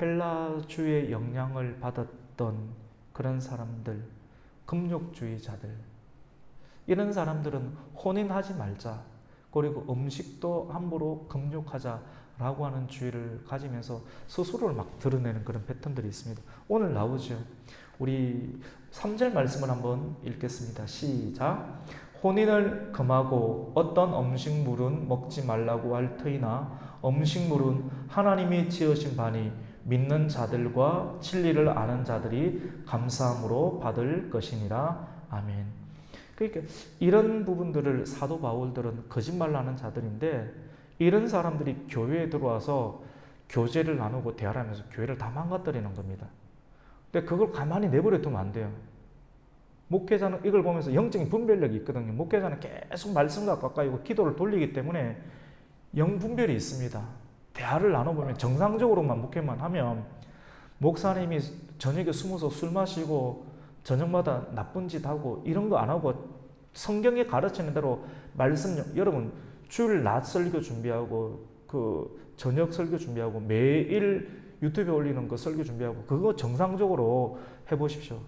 [SPEAKER 1] 헬라주의 영향을 받았던 그런 사람들, 금욕주의자들. 이런 사람들은 혼인하지 말자, 그리고 음식도 함부로 금욕하자라고 하는 주의를 가지면서 스스로를 막 드러내는 그런 패턴들이 있습니다. 오늘 나오죠. 우리 3절 말씀을 한번 읽겠습니다. 시작. 혼인을 금하고 어떤 음식물은 먹지 말라고 할 터이나 음식물은 하나님이 지으신 바니 믿는 자들과 진리를 아는 자들이 감사함으로 받을 것이니라. 아멘. 그러니까 이런 부분들을 사도 바울들은 거짓말을 하는 자들인데, 이런 사람들이 교회에 들어와서 교제를 나누고 대화를 하면서 교회를 다 망가뜨리는 겁니다. 근데 그걸 가만히 내버려 두면 안 돼요. 목회자는 이걸 보면서 영적인 분별력이 있거든요. 목회자는 계속 말씀과 가까이 오고 기도를 돌리기 때문에 영분별이 있습니다. 대화를 나눠보면 정상적으로만 목회만 하면, 목사님이 저녁에 숨어서 술 마시고 저녁마다 나쁜 짓 하고 이런 거 안 하고 성경이 가르치는 대로 말씀, 여러분 주일 낮 설교 준비하고 그 저녁 설교 준비하고 매일 유튜브에 올리는 거 설교 준비하고 그거 정상적으로 해보십시오.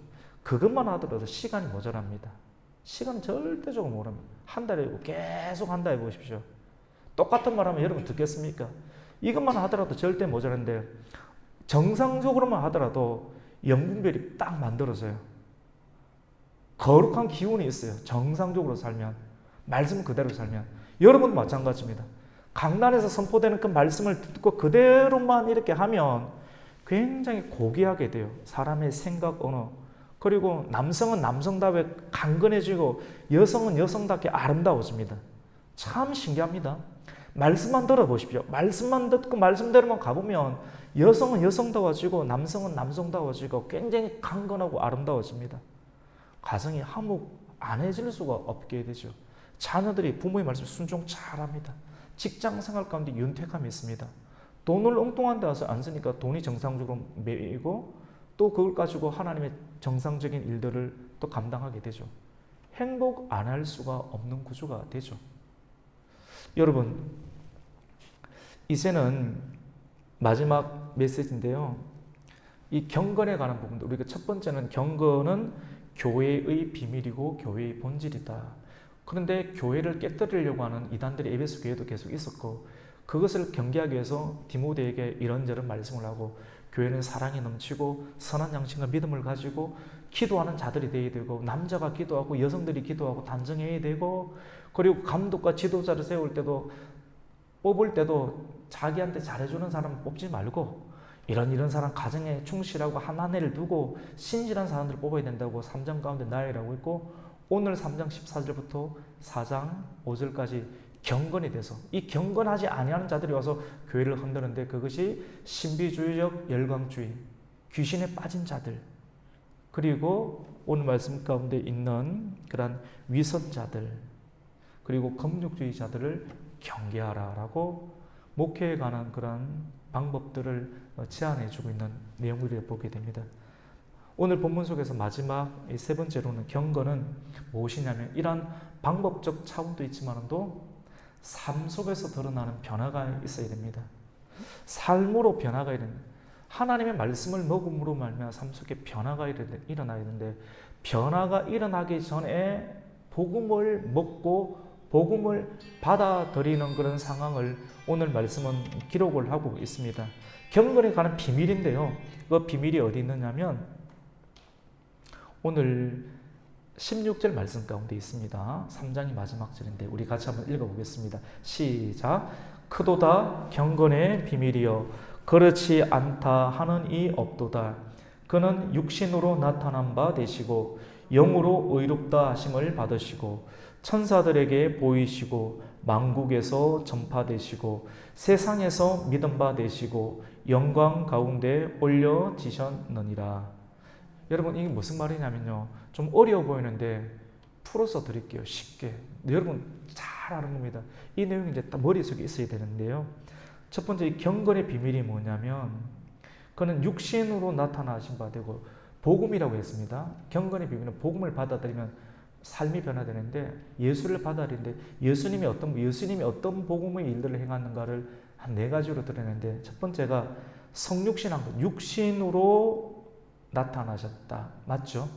[SPEAKER 1] 그것만 하더라도 시간이 모자랍니다. 시간 절대적으로 모자랍니다. 한 달에 계속 한다 해보십시오. 똑같은 말 하면 여러분 듣겠습니까? 이것만 하더라도 절대 모자란데, 정상적으로만 하더라도 영분별이 딱 만들어져요. 거룩한 기운이 있어요. 정상적으로 살면, 말씀 그대로 살면. 여러분도 마찬가지입니다. 강단에서 선포되는 그 말씀을 듣고 그대로만 이렇게 하면 굉장히 고귀하게 돼요. 사람의 생각, 언어. 그리고 남성은 남성답게 강건해지고 여성은 여성답게 아름다워집니다. 참 신기합니다. 말씀만 들어보십시오. 말씀만 듣고 말씀대로만 가보면 여성은 여성다워지고 남성은 남성다워지고 굉장히 강건하고 아름다워집니다. 가정이 화목안해질 수가 없게 되죠. 자녀들이 부모의 말씀 순종 잘합니다. 직장 생활 가운데 윤택함이 있습니다. 돈을 엉뚱한 데 와서 안 쓰니까 돈이 정상적으로 매이고 또 그걸 가지고 하나님의 정상적인 일들을 또 감당하게 되죠. 행복 안 할 수가 없는 구조가 되죠. 여러분, 이제는 마지막 메시지인데요. 이 경건에 관한 부분도 우리가 첫 번째는 경건은 교회의 비밀이고 교회의 본질이다. 그런데 교회를 깨뜨리려고 하는 이단들이 에베소 교회도 계속 있었고 그것을 경계하기 위해서 디모데에게 이런저런 말씀을 하고 교회는 사랑이 넘치고 선한 양심과 믿음을 가지고 기도하는 자들이 되어야 되고 남자가 기도하고 여성들이 기도하고 단정해야 되고 그리고 감독과 지도자를 세울 때도 뽑을 때도 자기한테 잘해주는 사람 뽑지 말고 이런 사람 가정에 충실하고 하나님을 두고 신실한 사람들을 뽑아야 된다고 3장 가운데 나열하고 있고 오늘 3장 14절부터 4장 5절까지 경건이 돼서 이 경건하지 아니하는 자들이 와서 교회를 흔드는데 그것이 신비주의적 열광주의, 귀신에 빠진 자들 그리고 오늘 말씀 가운데 있는 그런 위선자들 그리고 금욕주의자들을 경계하라라고 목회에 관한 그런 방법들을 제안해 주고 있는 내용들을 보게 됩니다. 오늘 본문 속에서 마지막 세 번째로는 경건은 무엇이냐면 이러한 방법적 차원도 있지만도 삶 속에서 드러나는 변화가 있어야 됩니다. 삶으로 변화가 일어나는 하나님의 말씀을 먹음으로 말미암아 삶 속에 변화가 일어나야 되는데 변화가 일어나기 전에 복음을 먹고 복음을 받아들이는 그런 상황을 오늘 말씀은 기록을 하고 있습니다. 경건에 관한 비밀인데요. 그 비밀이 어디 있느냐면 오늘 16절 말씀 가운데 있습니다. 3장이 마지막 절인데 우리 같이 한번 읽어보겠습니다. 시작. 크도다 경건의 비밀이여 그렇지 않다 하는 이 없도다. 그는 육신으로 나타난 바 되시고 영으로 의롭다 하심을 받으시고 천사들에게 보이시고 만국에서 전파되시고 세상에서 믿음 바 되시고 영광 가운데 올려지셨느니라. 여러분 이게 무슨 말이냐면요. 좀 어려워 보이는데 풀어서 드릴게요. 쉽게. 여러분 잘 아는 겁니다. 이 내용이 이제 딱 머릿속에 있어야 되는데요. 첫 번째 이 경건의 비밀이 뭐냐면 그는 육신으로 나타나신 바 되고 복음이라고 했습니다. 경건의 비밀은 복음을 받아들이면 삶이 변화되는데 예수를 받아들이는데 예수님이 어떤 복음의 일들을 행하는가를 한 4가지로 드러내는데 첫 번째가 성육신한 것. 육신으로 나타나셨다. 맞죠?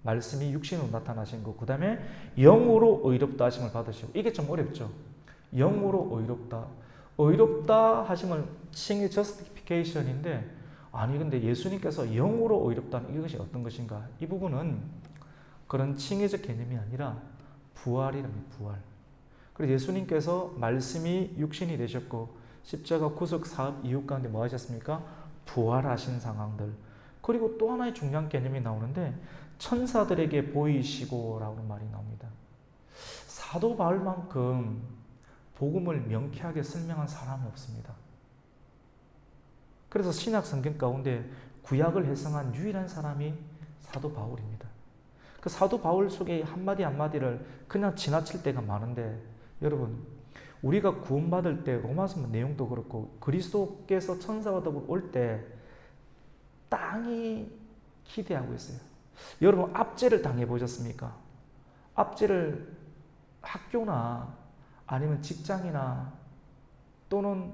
[SPEAKER 1] 말씀이 육신으로 나타나신 것. 그 다음에 영으로 의롭다 하심을 받으시고 이게 좀 어렵죠? 영으로 의롭다. 의롭다 하심을 칭의 justification인데 아니 근데 예수님께서 영으로 의롭다는 이것이 어떤 것인가? 이 부분은 그런 칭의적 개념이 아니라 부활이랍니다. 부활. 그래서 예수님께서 말씀이 육신이 되셨고 십자가 구속 사업 이후 가운데 뭐 하셨습니까? 부활하신 상황들. 그리고 또 하나의 중요한 개념이 나오는데 천사들에게 보이시고 라는 말이 나옵니다. 사도 바울만큼 복음을 명쾌하게 설명한 사람이 없습니다. 그래서 신약 성경 가운데 구약을 해석한 유일한 사람이 사도 바울입니다. 그 사도 바울 속의 한마디 한마디를 그냥 지나칠 때가 많은데 여러분 우리가 구원받을 때 로마서 내용도 그렇고 그리스도께서 천사와 더불어 올 때 땅이 기대하고 있어요. 여러분 압제를 당해 보셨습니까? 압제를 학교나 아니면 직장이나 또는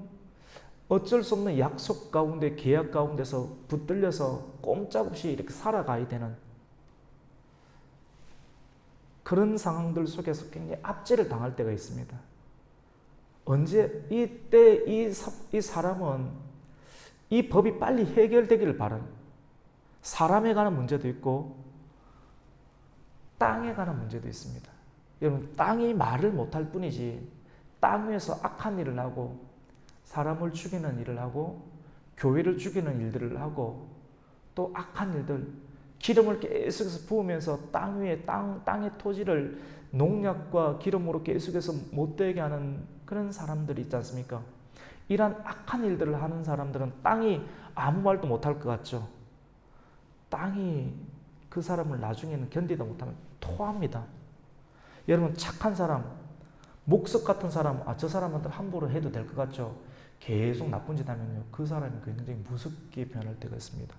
[SPEAKER 1] 어쩔 수 없는 약속 가운데 계약 가운데서 붙들려서 꼼짝없이 이렇게 살아가야 되는 그런 상황들 속에서 굉장히 압제를 당할 때가 있습니다. 언제 이때 이 사람은 이 법이 빨리 해결되기를 바라는 사람에 관한 문제도 있고 땅에 관한 문제도 있습니다. 여러분 땅이 말을 못할 뿐이지 땅 위에서 악한 일을 하고 사람을 죽이는 일을 하고 교회를 죽이는 일들을 하고 또 악한 일들 기름을 계속해서 부으면서 땅 위에 땅의 토지를 농약과 기름으로 계속해서 못되게 하는 그런 사람들이 있지 않습니까? 이러한 악한 일들을 하는 사람들은 땅이 아무 말도 못할 것 같죠. 땅이 그 사람을 나중에는 견디다 못하면 토합니다. 여러분 착한 사람, 목석 같은 사람, 저 사람한테 함부로 해도 될 것 같죠? 계속 나쁜 짓 하면요, 그 사람이 굉장히 무섭게 변할 때가 있습니다.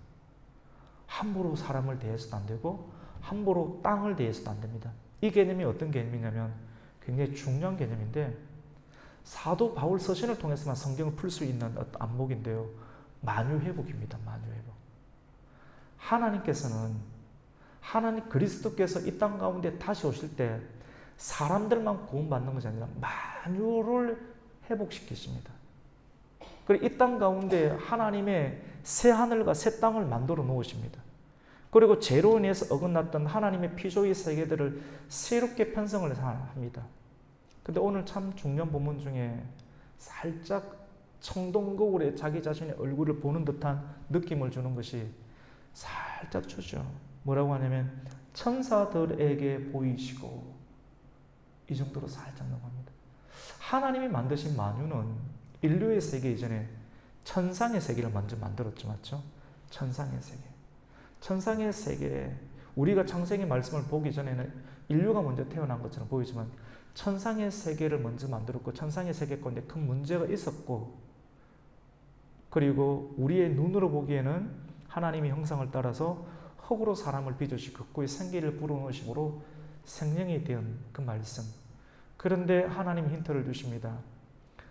[SPEAKER 1] 함부로 사람을 대해서도 안 되고 함부로 땅을 대해서도 안 됩니다. 이 개념이 어떤 개념이냐면 굉장히 중요한 개념인데, 사도 바울 서신을 통해서만 성경을 풀 수 있는 어떤 안목인데요, 만유회복입니다. 만유회복. 하나님 그리스도께서 이 땅 가운데 다시 오실 때 사람들만 구원받는 것이 아니라 만유를 회복시키십니다. 그리고 이 땅 가운데 하나님의 새 하늘과 새 땅을 만들어 놓으십니다. 그리고 죄로 인해서 어긋났던 하나님의 피조의 세계들을 새롭게 편성을 합니다. 근데 오늘 참 중요한 본문 중에 살짝 청동거울에 자기 자신의 얼굴을 보는 듯한 느낌을 주는 것이 살짝 주죠. 뭐라고 하냐면 천사들에게 보이시고, 이 정도로 살짝 넘어갑니다. 하나님이 만드신 만유는 인류의 세계 이전에 천상의 세계를 먼저 만들었죠. 맞죠? 천상의 세계. 천상의 세계에 우리가 창세기 말씀을 보기 전에는 인류가 먼저 태어난 것처럼 보이지만 천상의 세계를 먼저 만들었고, 천상의 세계 가운데 큰 문제가 있었고, 그리고 우리의 눈으로 보기에는 하나님의 형상을 따라서 흙으로 사람을 빚으시고 그의 생기를 불어넣으심으로 생명이 된 그 말씀. 그런데 하나님 힌트를 주십니다.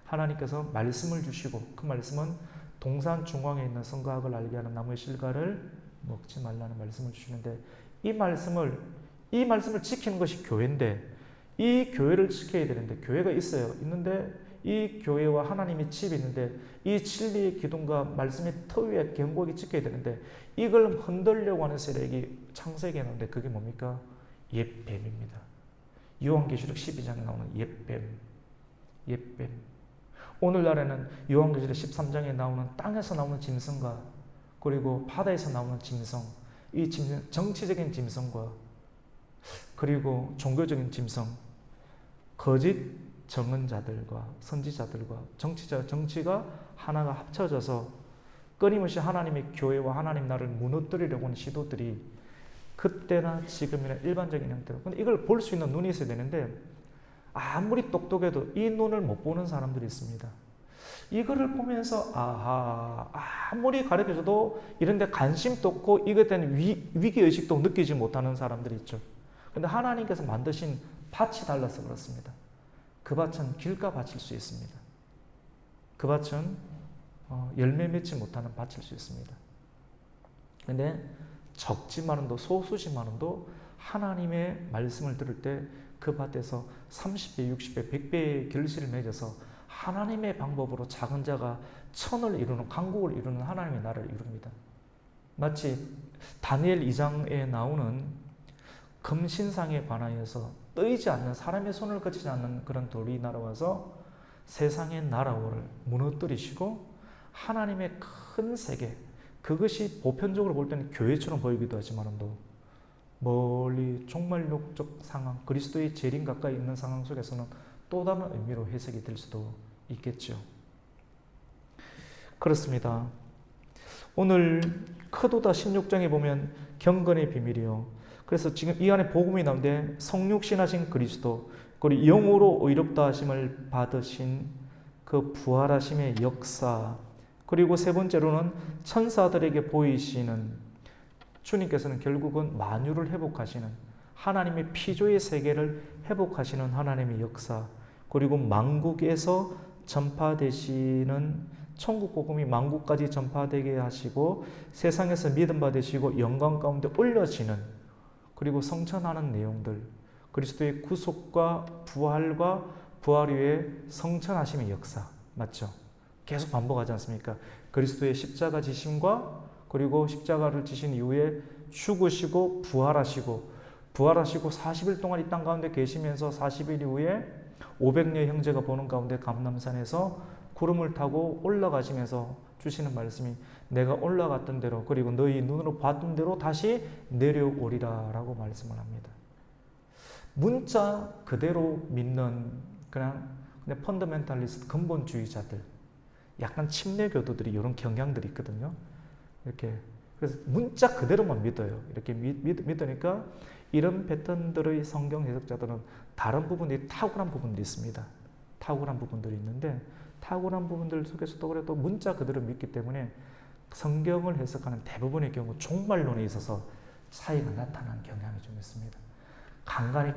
[SPEAKER 1] 하나님께서 말씀을 주시고, 그 말씀은 동산 중앙에 있는 선과학을 알게 하는 나무의 실과를 먹지 말라는 말씀을 주시는데, 이 말씀을 지키는 것이 교회인데, 이 교회를 지켜야 되는데, 교회가 있어요. 있는데 이 교회와 하나님의 집이 있는데, 이 진리의 기둥과 말씀의 터 위에 경고하게 지켜야 되는데, 이걸 흔들려고 하는 세력이 창세기에 나오는데, 그게 뭡니까? 옛뱀입니다. 요한계시록 12장에 나오는 옛뱀. 오늘날에는 요한계시록 13장에 나오는 땅에서 나오는 짐승과 그리고 바다에서 나오는 짐승, 이 짐승, 정치적인 짐승과 그리고 종교적인 짐승, 거짓 정언자들과 선지자들과 정치가 하나가 합쳐져서 끊임없이 하나님의 교회와 하나님 나라를 무너뜨리려고 하는 시도들이 그때나 지금이나 일반적인 형태로, 근데 이걸 볼 수 있는 눈이 있어야 되는데, 아무리 똑똑해도 이 눈을 못 보는 사람들이 있습니다. 이거를 보면서 아무리 가르쳐줘도 이런데 관심도 없고 이것에 대한 위기의식도 느끼지 못하는 사람들이 있죠. 그런데 하나님께서 만드신 밭이 달라서 그렇습니다. 그 밭은 길가밭일 수 있습니다. 그 밭은 열매 맺지 못하는 밭일 수 있습니다. 그런데 적지만은도 소수지만은도 하나님의 말씀을 들을 때 그 밭에서 30배, 60배, 100배의 결실을 맺어서 하나님의 방법으로 작은 자가 천을 이루는, 강국을 이루는 하나님의 나라를 이룹니다. 마치 다니엘 2장에 나오는 금신상에 관하여서 뜨이지 않는, 사람의 손을 거치지 않는 그런 돌이 날아와서 세상의 나라를 무너뜨리시고 하나님의 큰 세계, 그것이 보편적으로 볼 때는 교회처럼 보이기도 하지만도 멀리 종말론적 상황, 그리스도의 재림 가까이 있는 상황 속에서는 또 다른 의미로 해석이 될 수도 있겠죠. 그렇습니다. 오늘 크도다 16장에 보면 경건의 비밀이요. 그래서 지금 이 안에 복음이 나오는데, 성육신하신 그리스도, 그리고 영으로 의롭다 하심을 받으신 그 부활하심의 역사, 그리고 세 번째로는 천사들에게 보이시는, 주님께서는 결국은 만유를 회복하시는, 하나님의 피조의 세계를 회복하시는 하나님의 역사, 그리고 만국에서 전파되시는 천국 복음이 만국까지 전파되게 하시고 세상에서 믿음 받으시고 영광 가운데 올려지는, 그리고 성천하는 내용들, 그리스도의 구속과 부활과 부활 후에 성천하심의 역사, 맞죠? 계속 반복하지 않습니까? 그리스도의 십자가 지심과 그리고 십자가를 지신 이후에 죽으시고 부활하시고 40일 동안 이 땅 가운데 계시면서 40일 이후에 500여 형제가 보는 가운데 감람산에서 구름을 타고 올라가시면서 주시는 말씀이, 내가 올라갔던 대로 그리고 너희 눈으로 봤던 대로 다시 내려오리라 라고 말씀을 합니다. 문자 그대로 믿는 그냥 펀더멘탈리스트, 근본주의자들, 약간 침례교도들이 이런 경향들이 있거든요. 이렇게, 그래서 문자 그대로만 믿어요. 이렇게 믿으니까 이런 패턴들의 성경 해석자들은 다른 부분들이 탁월한 부분들이 있습니다. 탁월한 부분들이 있는데 탁월한 부분들 속에서도 그래도 문자 그대로 믿기 때문에 성경을 해석하는 대부분의 경우 종말론에 있어서 차이가 나타나는 경향이 좀 있습니다. 간간히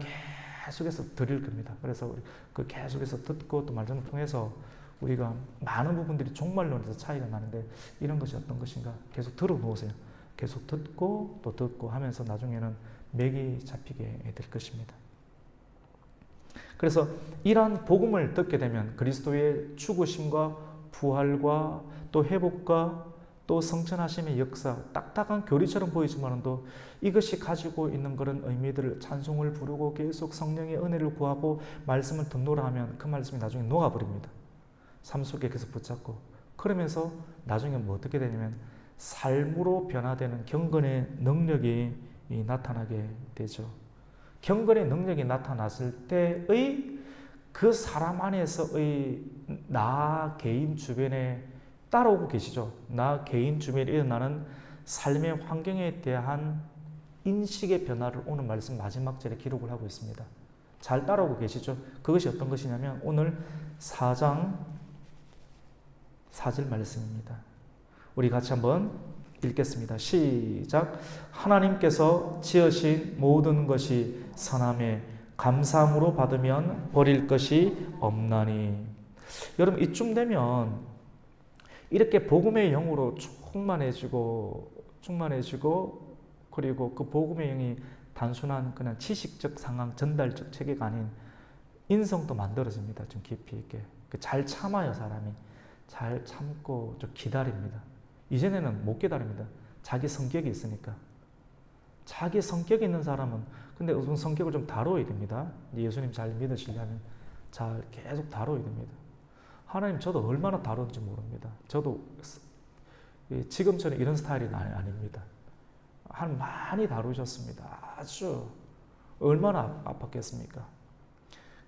[SPEAKER 1] 계속해서 드릴 겁니다. 그래서 우리 그 계속해서 듣고 또 말씀을 통해서 우리가 많은 부분들이 종말론에서 차이가 나는데 이런 것이 어떤 것인가 계속 들어놓으세요. 계속 듣고 또 듣고 하면서 나중에는 맥이 잡히게 될 것입니다. 그래서 이러한 복음을 듣게 되면 그리스도의 죽으심과 부활과 또 회복과 또 성천하심의 역사, 딱딱한 교리처럼 보이지만도 이것이 가지고 있는 그런 의미들을 찬송을 부르고 계속 성령의 은혜를 구하고 말씀을 듣노라 하면 그 말씀이 나중에 녹아버립니다. 삶 속에 계속 붙잡고 그러면서 나중에 뭐 어떻게 되냐면 삶으로 변화되는 경건의 능력이 나타나게 되죠. 경건의 능력이 나타났을 때의 그 사람 안에서의 나 개인 주변에 따라오고 계시죠. 나 개인 주변에 일어나는 삶의 환경에 대한 인식의 변화를 오늘 말씀 마지막 절에 기록을 하고 있습니다. 잘 따라오고 계시죠? 그것이 어떤 것이냐면 오늘 4장 4절 말씀입니다. 우리 같이 한번 읽겠습니다. 시작. 하나님께서 지으신 모든 것이 선함에 감사함으로 받으면 버릴 것이 없나니. 여러분 이쯤 되면 이렇게 복음의 영으로 충만해지고 그리고 그 복음의 영이 단순한 그냥 지식적 상황 전달적 체계가 아닌 인성도 만들어집니다. 좀 깊이 있게. 잘 참아요. 사람이. 잘 참고 좀 기다립니다. 이전에는 못 기다립니다. 자기 성격이 있으니까. 자기 성격이 있는 사람은 근데 우선 성격을 좀 다뤄야 됩니다. 예수님 잘 믿으시려면 잘 계속 다뤄야 됩니다. 하나님 저도 얼마나 다룬지 모릅니다. 저도 지금처럼 이런 스타일이 아닙니다. 많이 다루셨습니다. 아주 얼마나 아팠겠습니까?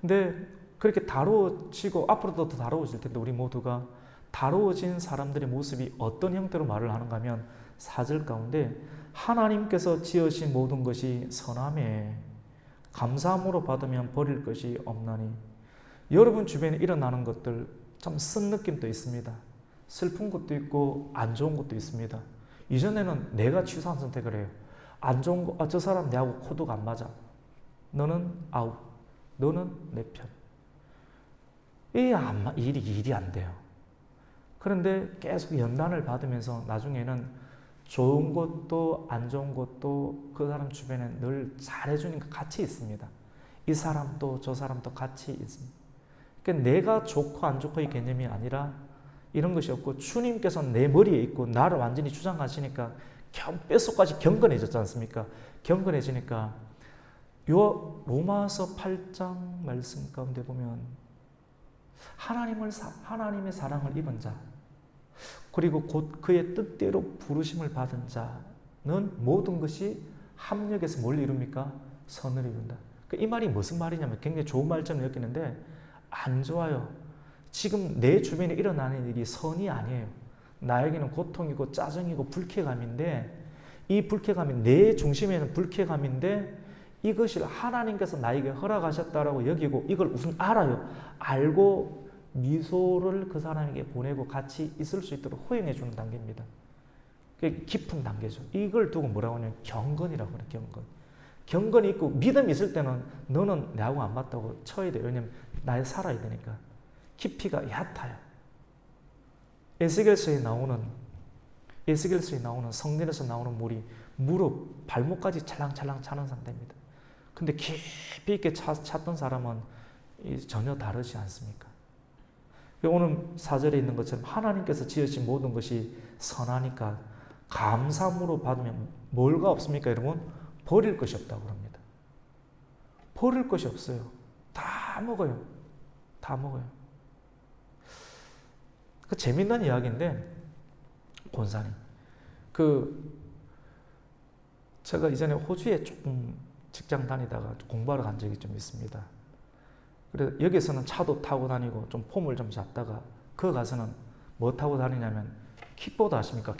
[SPEAKER 1] 근데 그렇게 다루어지고 앞으로도 더 다루어질 텐데 우리 모두가 다루어진 사람들의 모습이 어떤 형태로 말을 하는가 하면 4절 가운데 하나님께서 지으신 모든 것이 선함에 감사함으로 받으면 버릴 것이 없나니. 여러분 주변에 일어나는 것들 참 쓴 느낌도 있습니다. 슬픈 것도 있고 안 좋은 것도 있습니다. 이전에는 내가 취사한 선택을 해요. 안 좋은 거, 저 사람 내하고 코드가 안 맞아. 너는 아웃. 너는 내 편. 일이 안 돼요. 그런데 계속 연단을 받으면서 나중에는 좋은 것도 안 좋은 것도 그 사람 주변에 늘 잘해주니까 같이 있습니다. 이 사람도 저 사람도 같이 있습니다. 그러니까 내가 좋고 안 좋고의 개념이 아니라 이런 것이 없고 주님께서 내 머리에 있고 나를 완전히 주장하시니까 뼛속까지 경건해졌지 않습니까? 경건해지니까 요 로마서 8장 말씀 가운데 보면 하나님의 사랑을 입은 자 그리고 곧 그의 뜻대로 부르심을 받은 자는 모든 것이 합력해서 뭘 이룹니까? 선을 이룬다. 이 말이 무슨 말이냐면 굉장히 좋은 말처럼 느끼는데 안 좋아요. 지금 내 주변에 일어나는 일이 선이 아니에요. 나에게는 고통이고 짜증이고 불쾌감인데 이 불쾌감이 내 중심에는 불쾌감인데 이것을 하나님께서 나에게 허락하셨다라고 여기고 이걸 우선 알아요. 알고 미소를 그 사람에게 보내고 같이 있을 수 있도록 허용해 주는 단계입니다. 그게 깊은 단계죠. 이걸 두고 뭐라고 하냐면 경건이라고 해요. 경건이 있고 믿음이 있을 때는 너는 내하고 안 맞다고 쳐야 돼요. 왜냐면 나에 살아야 되니까. 깊이가 얕아요. 에스겔서에 나오는 성전에서 나오는 물이 무릎, 발목까지 찰랑찰랑 차는 상태입니다. 근데 깊이 있게 찼던 사람은 전혀 다르지 않습니까? 오늘 4절에 있는 것처럼 하나님께서 지으신 모든 것이 선하니까 감사함으로 받으면 뭘가 없습니까, 여러분? 버릴 것이 없다고 합니다. 버릴 것이 없어요. 다 먹어요. 다 먹어요. 그 재밌는 이야기인데, 권사님. 제가 이전에 호주에 조금 직장 다니다가 공부하러 간 적이 좀 있습니다. 그래서 여기서는 차도 타고 다니고 좀 폼을 좀 잡다가 그 가서는 뭐 타고 다니냐면 킥보드 아십니까?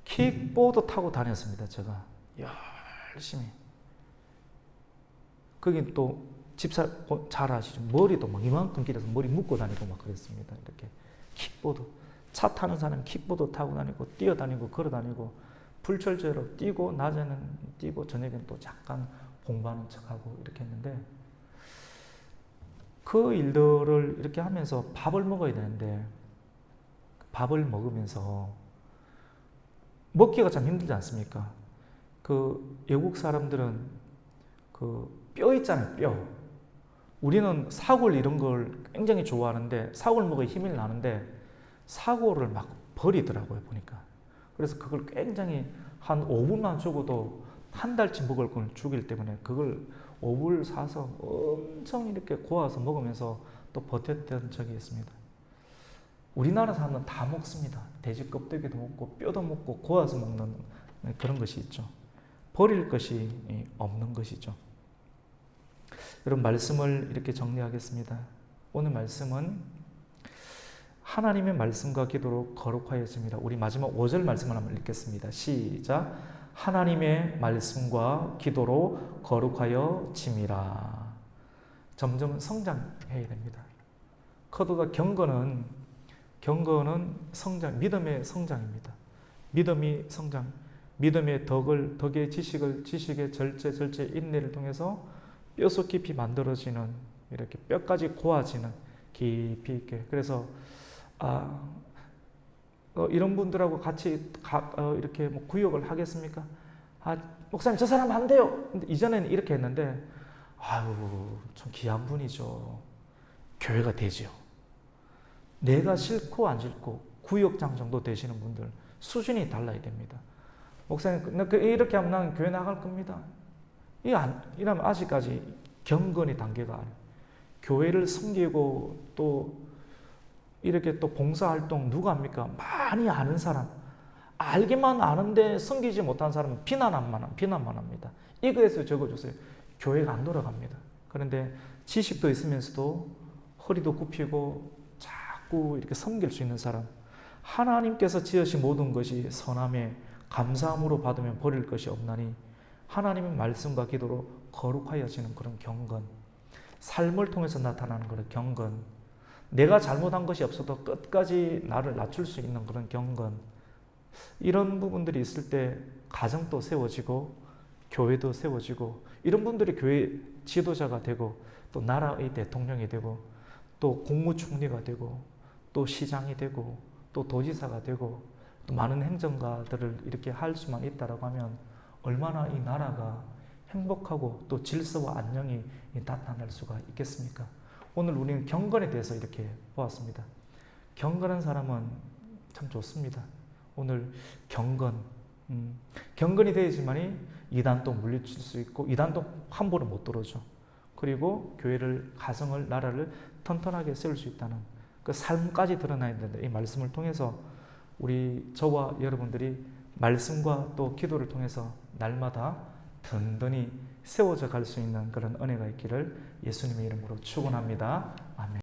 [SPEAKER 1] 킥보드 타고 다녔습니다. 제가 열심히 거긴 또 집사 잘 아시죠? 머리도 막 이만큼 길어서 머리 묶고 다니고 막 그랬습니다. 이렇게 킥보드, 차 타는 사람이 킥보드 타고 다니고 뛰어다니고 걸어다니고 불철주야로 뛰고 낮에는 뛰고 저녁에는 또 잠깐 공부하는 척하고 이렇게 했는데, 그 일들을 이렇게 하면서 밥을 먹어야 되는데 밥을 먹으면서 먹기가 참 힘들지 않습니까? 그 외국 사람들은 그 뼈 있잖아요, 뼈. 우리는 사골 이런 걸 굉장히 좋아하는데, 사골 먹어야 힘이 나는데 사골을 막 버리더라고요, 보니까. 그래서 그걸 굉장히 한 5불만 주고도 한 달치 먹을 걸 주기 때문에 그걸 5불 사서 엄청 이렇게 고아서 먹으면서 또 버텼던 적이 있습니다. 우리나라 사람은 다 먹습니다. 돼지 껍데기도 먹고 뼈도 먹고 고아서 먹는 그런 것이 있죠. 버릴 것이 없는 것이죠. 여러분, 말씀을 이렇게 정리하겠습니다. 오늘 말씀은 하나님의 말씀과 기도로 거룩하여집니다. 우리 마지막 5절 말씀을 한번 읽겠습니다. 시작. 하나님의 말씀과 기도로 거룩하여짐이라. 점점 성장해야 됩니다. 커도가 경건은 성장, 믿음의 성장입니다. 믿음이 성장, 믿음의 덕의 지식의 절제, 인내를 통해서 뼈속 깊이 만들어지는, 이렇게 뼈까지 고아지는, 깊이 있게. 그래서 이런 분들하고 같이 이렇게 뭐 구역을 하겠습니까? 목사님 저 사람 안 돼요. 근데 이전에는 이렇게 했는데 참 귀한 분이죠. 교회가 되죠. 내가 싫고 안 싫고 구역장 정도 되시는 분들 수준이 달라야 됩니다. 목사님 이렇게 하면 난 교회 나갈 겁니다. 이러면 아직까지 경건의 단계가 아니에요. 교회를 섬기고 또 이렇게 또 봉사활동 누가 합니까? 많이 아는 사람, 알기만 아는데 섬기지 못한 사람은 비난만 합니다. 이거에서 적어주세요. 교회가 안 돌아갑니다. 그런데 지식도 있으면서도 허리도 굽히고 자꾸 이렇게 섬길 수 있는 사람, 하나님께서 지으신 모든 것이 선함에 감사함으로 받으면 버릴 것이 없나니 하나님의 말씀과 기도로 거룩하여지는 그런 경건, 삶을 통해서 나타나는 그런 경건, 내가 잘못한 것이 없어도 끝까지 나를 낮출 수 있는 그런 경건, 이런 부분들이 있을 때 가정도 세워지고 교회도 세워지고, 이런 분들이 교회 지도자가 되고 또 나라의 대통령이 되고 또 국무총리가 되고 또 시장이 되고 또 도지사가 되고 또 많은 행정가들을 이렇게 할 수만 있다라고 하면 얼마나 이 나라가 행복하고 또 질서와 안녕이 나타날 수가 있겠습니까? 오늘 우리는 경건에 대해서 이렇게 보았습니다. 경건한 사람은 참 좋습니다. 오늘 경건이 되어야지만이 이단도 물리칠 수 있고 이단도 함부로 못 들어오죠. 그리고 교회를, 가정을, 나라를 튼튼하게 세울 수 있다는 그 삶까지 드러나야 되는데, 이 말씀을 통해서 저와 여러분들이 말씀과 또 기도를 통해서 날마다 든든히 세워져 갈 수 있는 그런 은혜가 있기를 예수님의 이름으로 축원합니다. 아멘.